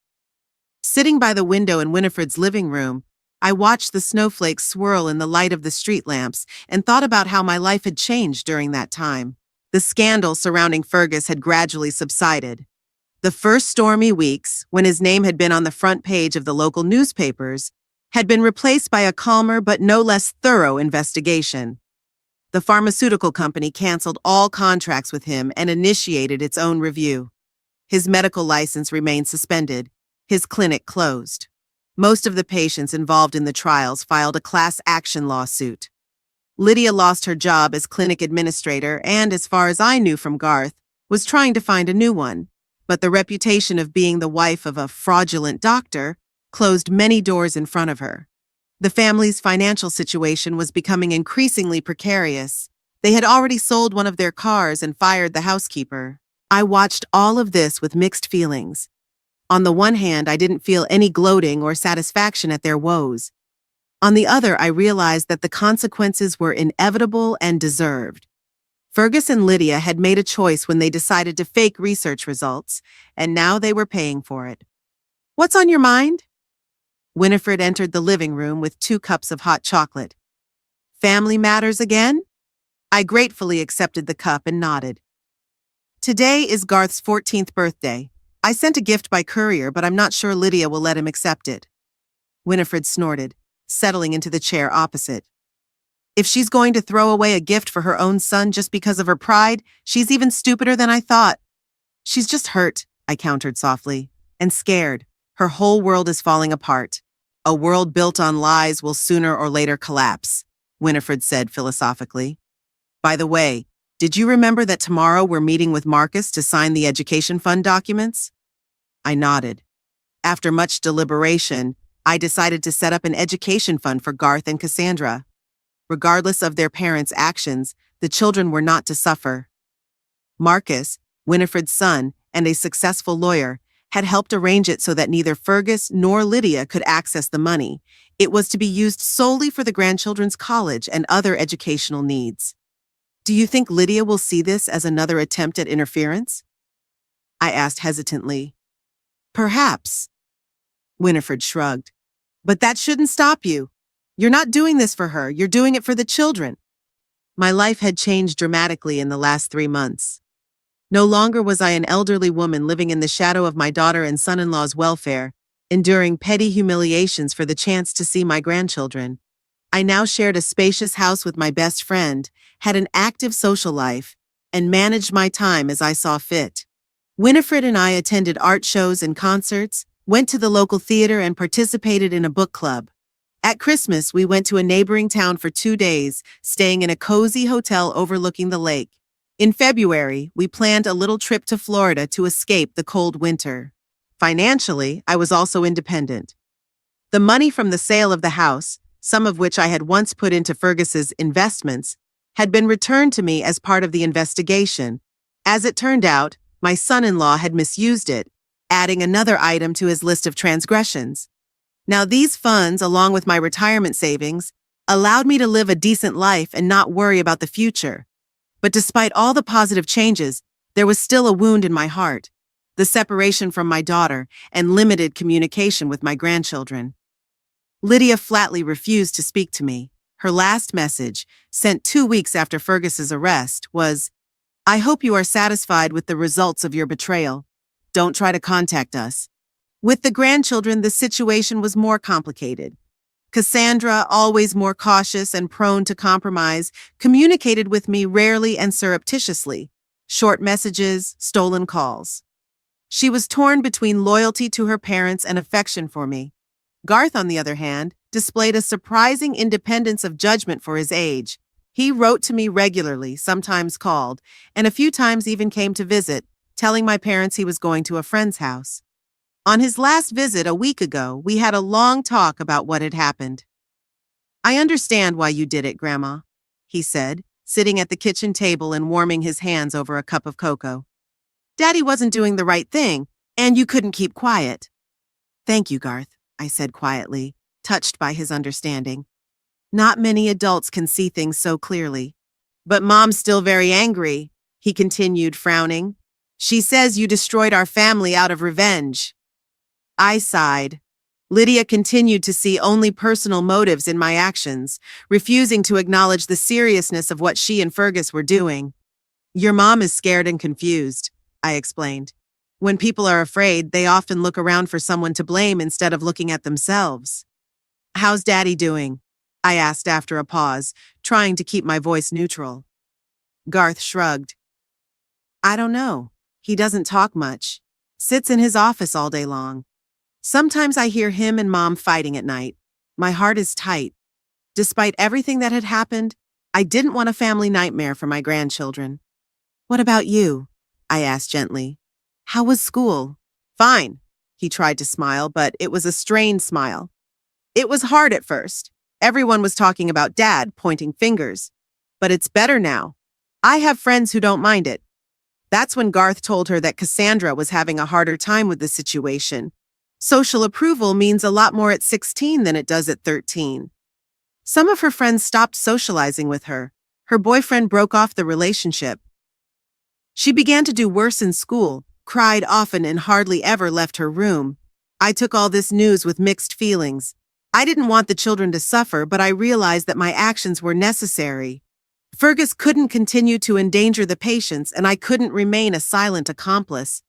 Sitting by the window in Winifred's living room, I watched the snowflakes swirl in the light of the street lamps and thought about how my life had changed during that time. The scandal surrounding Fergus had gradually subsided. The first stormy weeks, when his name had been on the front page of the local newspapers, had been replaced by a calmer but no less thorough investigation. The pharmaceutical company canceled all contracts with him and initiated its own review. His medical license remained suspended, his clinic closed. Most of the patients involved in the trials filed a class action lawsuit. Lydia lost her job as clinic administrator and, as far as I knew from Garth, was trying to find a new one. But the reputation of being the wife of a fraudulent doctor closed many doors in front of her. The family's financial situation was becoming increasingly precarious. They had already sold one of their cars and fired the housekeeper. I watched all of this with mixed feelings. On the one hand, I didn't feel any gloating or satisfaction at their woes. On the other, I realized that the consequences were inevitable and deserved. Fergus and Lydia had made a choice when they decided to fake research results, and now they were paying for it. What's on your mind? Winifred entered the living room with 2 cups of hot chocolate. Family matters again? I gratefully accepted the cup and nodded. Today is Garth's 14th birthday. I sent a gift by courier, but I'm not sure Lydia will let him accept it. Winifred snorted, settling into the chair opposite. If she's going to throw away a gift for her own son just because of her pride, she's even stupider than I thought. She's just hurt, I countered softly, and scared. Her whole world is falling apart. A world built on lies will sooner or later collapse, Winifred said philosophically. By the way, did you remember that tomorrow we're meeting with Marcus to sign the education fund documents? I nodded. After much deliberation, I decided to set up an education fund for Garth and Cassandra. Regardless of their parents' actions, the children were not to suffer. Marcus, Winifred's son, and a successful lawyer, had helped arrange it so that neither Fergus nor Lydia could access the money. It was to be used solely for the grandchildren's college and other educational needs. Do you think Lydia will see this as another attempt at interference? I asked hesitantly. Perhaps. Winifred shrugged. But that shouldn't stop you. You're not doing this for her, you're doing it for the children. My life had changed dramatically in the last 3 months. No longer was I an elderly woman living in the shadow of my daughter and son-in-law's welfare, enduring petty humiliations for the chance to see my grandchildren. I now shared a spacious house with my best friend, had an active social life, and managed my time as I saw fit. Winifred and I attended art shows and concerts, went to the local theater, and participated in a book club. At Christmas, we went to a neighboring town for 2 days, staying in a cozy hotel overlooking the lake. In February, we planned a little trip to Florida to escape the cold winter. Financially, I was also independent. The money from the sale of the house, some of which I had once put into Fergus's investments, had been returned to me as part of the investigation. As it turned out, my son-in-law had misused it, adding another item to his list of transgressions. Now these funds, along with my retirement savings, allowed me to live a decent life and not worry about the future. But despite all the positive changes, there was still a wound in my heart, the separation from my daughter and limited communication with my grandchildren. Lydia flatly refused to speak to me. Her last message, sent 2 weeks after Fergus's arrest, was, I hope you are satisfied with the results of your betrayal. Don't try to contact us. With the grandchildren, the situation was more complicated. Cassandra, always more cautious and prone to compromise, communicated with me rarely and surreptitiously. Short messages, stolen calls. She was torn between loyalty to her parents and affection for me. Garth, on the other hand, displayed a surprising independence of judgment for his age. He wrote to me regularly, sometimes called, and a few times even came to visit, telling my parents he was going to a friend's house. On his last visit a week ago, we had a long talk about what had happened. I understand why you did it, Grandma, he said, sitting at the kitchen table and warming his hands over a cup of cocoa. Daddy wasn't doing the right thing, and you couldn't keep quiet. Thank you, Garth, I said quietly, touched by his understanding. Not many adults can see things so clearly. But Mom's still very angry, he continued, frowning. She says you destroyed our family out of revenge. I sighed. Lydia continued to see only personal motives in my actions, refusing to acknowledge the seriousness of what she and Fergus were doing. Your mom is scared and confused, I explained. When people are afraid, they often look around for someone to blame instead of looking at themselves. How's Daddy doing? I asked after a pause, trying to keep my voice neutral. Garth shrugged. I don't know. He doesn't talk much. Sits in his office all day long. Sometimes I hear him and Mom fighting at night. My heart is tight. Despite everything that had happened, I didn't want a family nightmare for my grandchildren. What about you? I asked gently. How was school? Fine. He tried to smile, but it was a strained smile. It was hard at first. Everyone was talking about Dad, pointing fingers. But it's better now. I have friends who don't mind it. That's when Garth told her that Cassandra was having a harder time with the situation. Social approval means a lot more at 16 than it does at 13. Some of her friends stopped socializing with her. Her boyfriend broke off the relationship. She began to do worse in school, cried often and hardly ever left her room. I took all this news with mixed feelings. I didn't want the children to suffer, but I realized that my actions were necessary. Fergus couldn't continue to endanger the patients, and I couldn't remain a silent accomplice.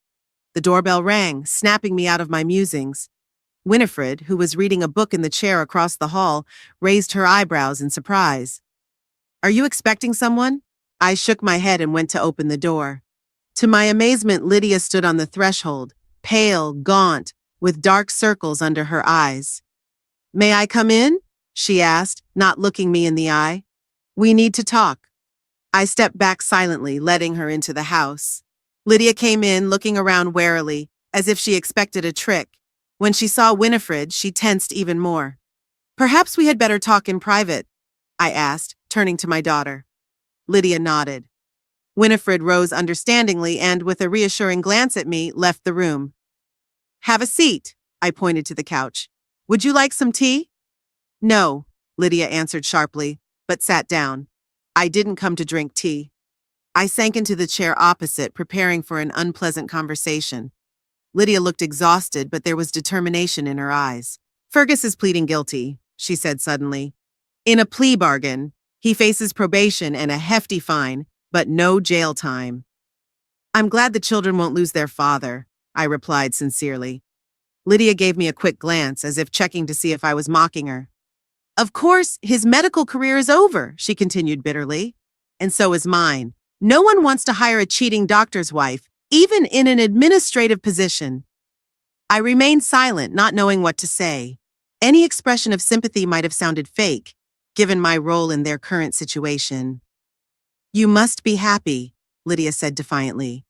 The doorbell rang, snapping me out of my musings. Winifred, who was reading a book in the chair across the hall, raised her eyebrows in surprise. Are you expecting someone? I shook my head and went to open the door. To my amazement, Lydia stood on the threshold, pale, gaunt, with dark circles under her eyes. May I come in? She asked, not looking me in the eye. We need to talk. I stepped back silently, letting her into the house. Lydia came in, looking around warily, as if she expected a trick. When she saw Winifred, she tensed even more. Perhaps we had better talk in private, I asked, turning to my daughter. Lydia nodded. Winifred rose understandingly and, with a reassuring glance at me, left the room. Have a seat, I pointed to the couch. Would you like some tea? No, Lydia answered sharply, but sat down. I didn't come to drink tea. I sank into the chair opposite, preparing for an unpleasant conversation. Lydia looked exhausted, but there was determination in her eyes. Fergus is pleading guilty, she said suddenly. In a plea bargain, he faces probation and a hefty fine, but no jail time. I'm glad the children won't lose their father, I replied sincerely. Lydia gave me a quick glance, as if checking to see if I was mocking her. Of course, his medical career is over, she continued bitterly. And so is mine. No one wants to hire a cheating doctor's wife, even in an administrative position. I remained silent, not knowing what to say. Any expression of sympathy might have sounded fake, given my role in their current situation. You must be happy, Lydia said defiantly.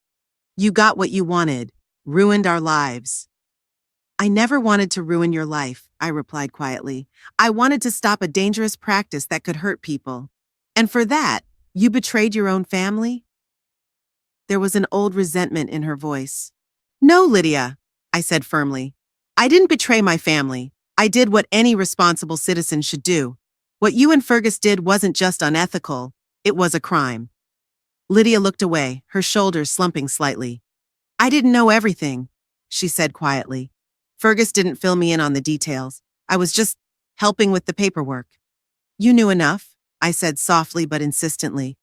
You got what you wanted, ruined our lives. I never wanted to ruin your life, I replied quietly. I wanted to stop a dangerous practice that could hurt people. And for that, you betrayed your own family? There was an old resentment in her voice. No, Lydia, I said firmly. I didn't betray my family. I did what any responsible citizen should do. What you and Fergus did wasn't just unethical, it was a crime. Lydia looked away, her shoulders slumping slightly. I didn't know everything, she said quietly. Fergus didn't fill me in on the details. I was just helping with the paperwork. You knew enough, I said softly but insistently.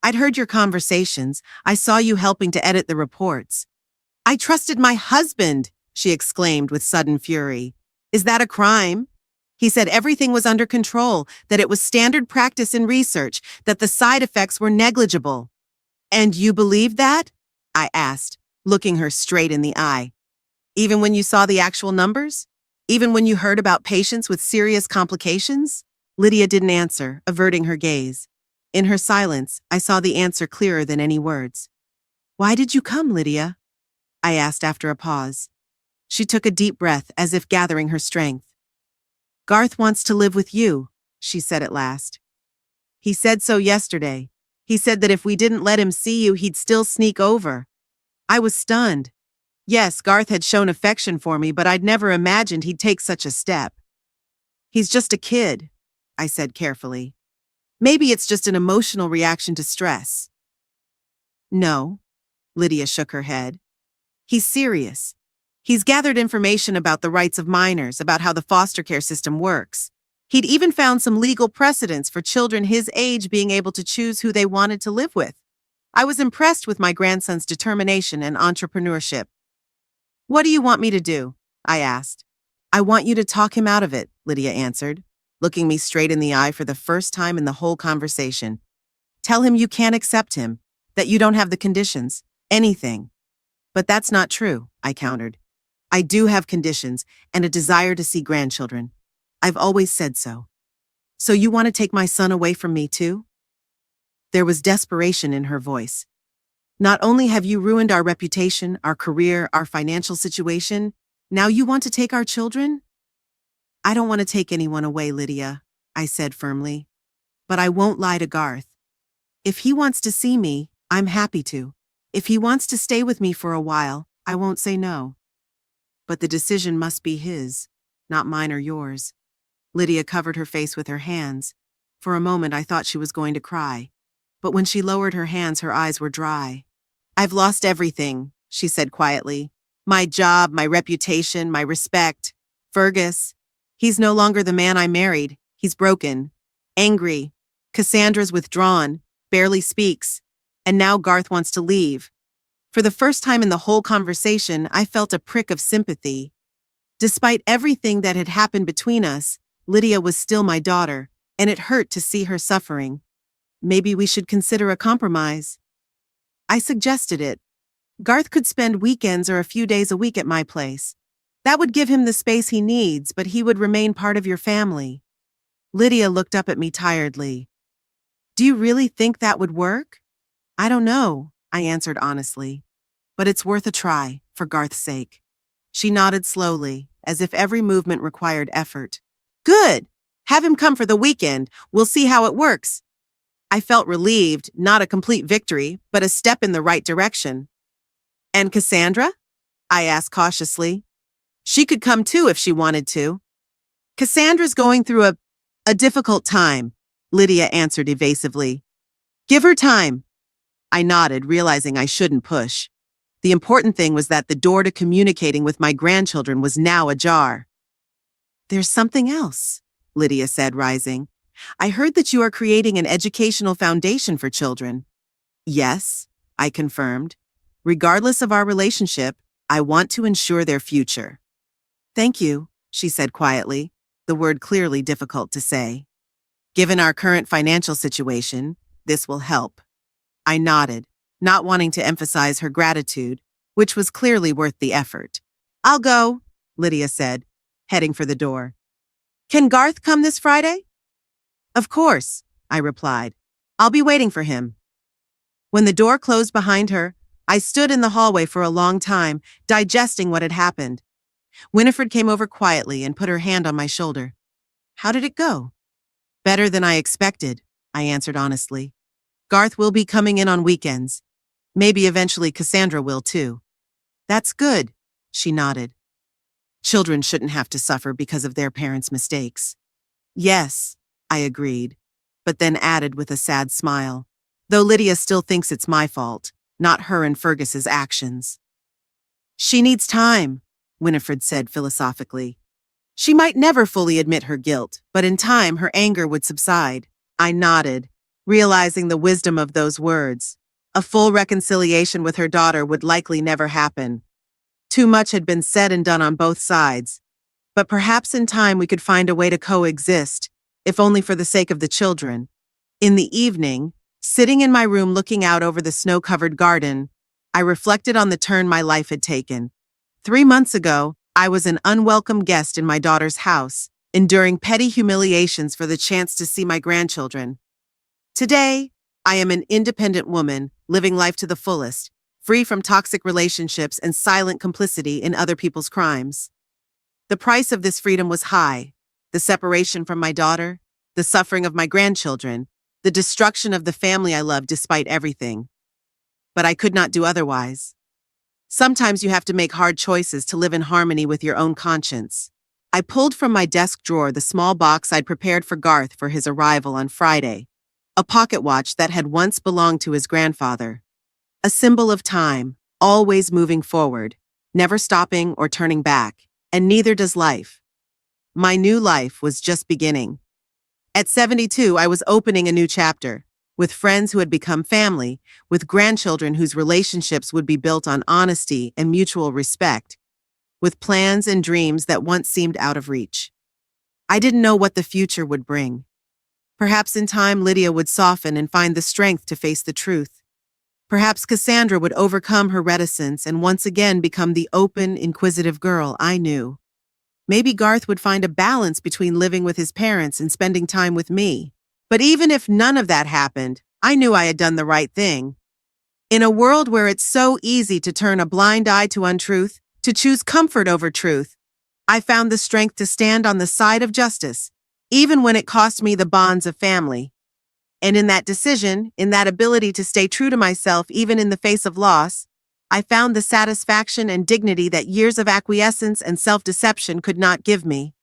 I'd heard your conversations. I saw you helping to edit the reports. I trusted my husband, she exclaimed with sudden fury. Is that a crime? He said everything was under control, that it was standard practice in research, that the side effects were negligible. And you believed that? I asked, looking her straight in the eye. Even when you saw the actual numbers? Even when you heard about patients with serious complications? Lydia didn't answer, averting her gaze. In her silence, I saw the answer clearer than any words. Why did you come, Lydia? I asked after a pause. She took a deep breath, as if gathering her strength. Garth wants to live with you, she said at last. He said so yesterday. He said that if we didn't let him see you, he'd still sneak over. I was stunned. Yes, Garth had shown affection for me, but I'd never imagined he'd take such a step. He's just a kid, I said carefully. Maybe it's just an emotional reaction to stress. No, Lydia shook her head. He's serious. He's gathered information about the rights of minors, about how the foster care system works. He'd even found some legal precedents for children his age being able to choose who they wanted to live with. I was impressed with my grandson's determination and entrepreneurship. What do you want me to do? I asked. I want you to talk him out of it, Lydia answered, looking me straight in the eye for the first time in the whole conversation. Tell him you can't accept him, that you don't have the conditions, anything. But that's not true, I countered. I do have conditions and a desire to see grandchildren. I've always said so. So you want to take my son away from me too? There was desperation in her voice. Not only have you ruined our reputation, our career, our financial situation, now you want to take our children? I don't want to take anyone away, Lydia, I said firmly. But I won't lie to Garth. If he wants to see me, I'm happy to. If he wants to stay with me for a while, I won't say no. But the decision must be his, not mine or yours. Lydia covered her face with her hands. For a moment I thought she was going to cry. But when she lowered her hands, her eyes were dry. I've lost everything, she said quietly. My job, my reputation, my respect. Fergus. He's no longer the man I married. He's broken. Angry. Cassandra's withdrawn. Barely speaks. And now Garth wants to leave. For the first time in the whole conversation, I felt a prick of sympathy. Despite everything that had happened between us, Lydia was still my daughter, and it hurt to see her suffering. Maybe we should consider a compromise. I suggested it. Garth could spend weekends or a few days a week at my place. That would give him the space he needs, but he would remain part of your family. Lydia looked up at me tiredly. Do you really think that would work? I don't know, I answered honestly. But it's worth a try, for Garth's sake. She nodded slowly, as if every movement required effort. Good! Have him come for the weekend. We'll see how it works. I felt relieved, not a complete victory, but a step in the right direction. And Cassandra? I asked cautiously. She could come too if she wanted to. Cassandra's going through a difficult time, Lydia answered evasively. Give her time. I nodded, realizing I shouldn't push. The important thing was that the door to communicating with my grandchildren was now ajar. There's something else, Lydia said, rising. I heard that you are creating an educational foundation for children. Yes, I confirmed. Regardless of our relationship, I want to ensure their future. Thank you, she said quietly, the word clearly difficult to say. Given our current financial situation, this will help. I nodded, not wanting to emphasize her gratitude, which was clearly worth the effort. I'll go, Lydia said, heading for the door. Can Garth come this Friday? Of course, I replied. I'll be waiting for him. When the door closed behind her, I stood in the hallway for a long time, digesting what had happened. Winifred came over quietly and put her hand on my shoulder. How did it go? Better than I expected, I answered honestly. Garth will be coming in on weekends. Maybe eventually Cassandra will too. That's good, she nodded. Children shouldn't have to suffer because of their parents' mistakes. Yes, I agreed, but then added with a sad smile, though Lydia still thinks it's my fault, not her and Fergus's actions. She needs time, Winifred said philosophically. She might never fully admit her guilt, but in time her anger would subside. I nodded. realizing the wisdom of those words. A full reconciliation with her daughter would likely never happen. Too much had been said and done on both sides. But perhaps in time we could find a way to coexist, if only for the sake of the children. In the evening, sitting in my room looking out over the snow-covered garden, I reflected on the turn my life had taken. 3 months ago, I was an unwelcome guest in my daughter's house, enduring petty humiliations for the chance to see my grandchildren. Today, I am an independent woman, living life to the fullest, free from toxic relationships and silent complicity in other people's crimes. The price of this freedom was high: the separation from my daughter, the suffering of my grandchildren, the destruction of the family I loved despite everything. But I could not do otherwise. Sometimes you have to make hard choices to live in harmony with your own conscience. I pulled from my desk drawer the small box I'd prepared for Garth for his arrival on Friday, a pocket watch that had once belonged to his grandfather. A symbol of time, always moving forward, never stopping or turning back, and neither does life. My new life was just beginning. At 72, I was opening a new chapter, with friends who had become family, with grandchildren whose relationships would be built on honesty and mutual respect, with plans and dreams that once seemed out of reach. I didn't know what the future would bring. Perhaps in time Lydia would soften and find the strength to face the truth. Perhaps Cassandra would overcome her reticence and once again become the open, inquisitive girl I knew. Maybe Garth would find a balance between living with his parents and spending time with me. But even if none of that happened, I knew I had done the right thing. In a world where it's so easy to turn a blind eye to untruth, to choose comfort over truth, I found the strength to stand on the side of justice, even when it cost me the bonds of family. And in that decision, in that ability to stay true to myself even in the face of loss, I found the satisfaction and dignity that years of acquiescence and self-deception could not give me.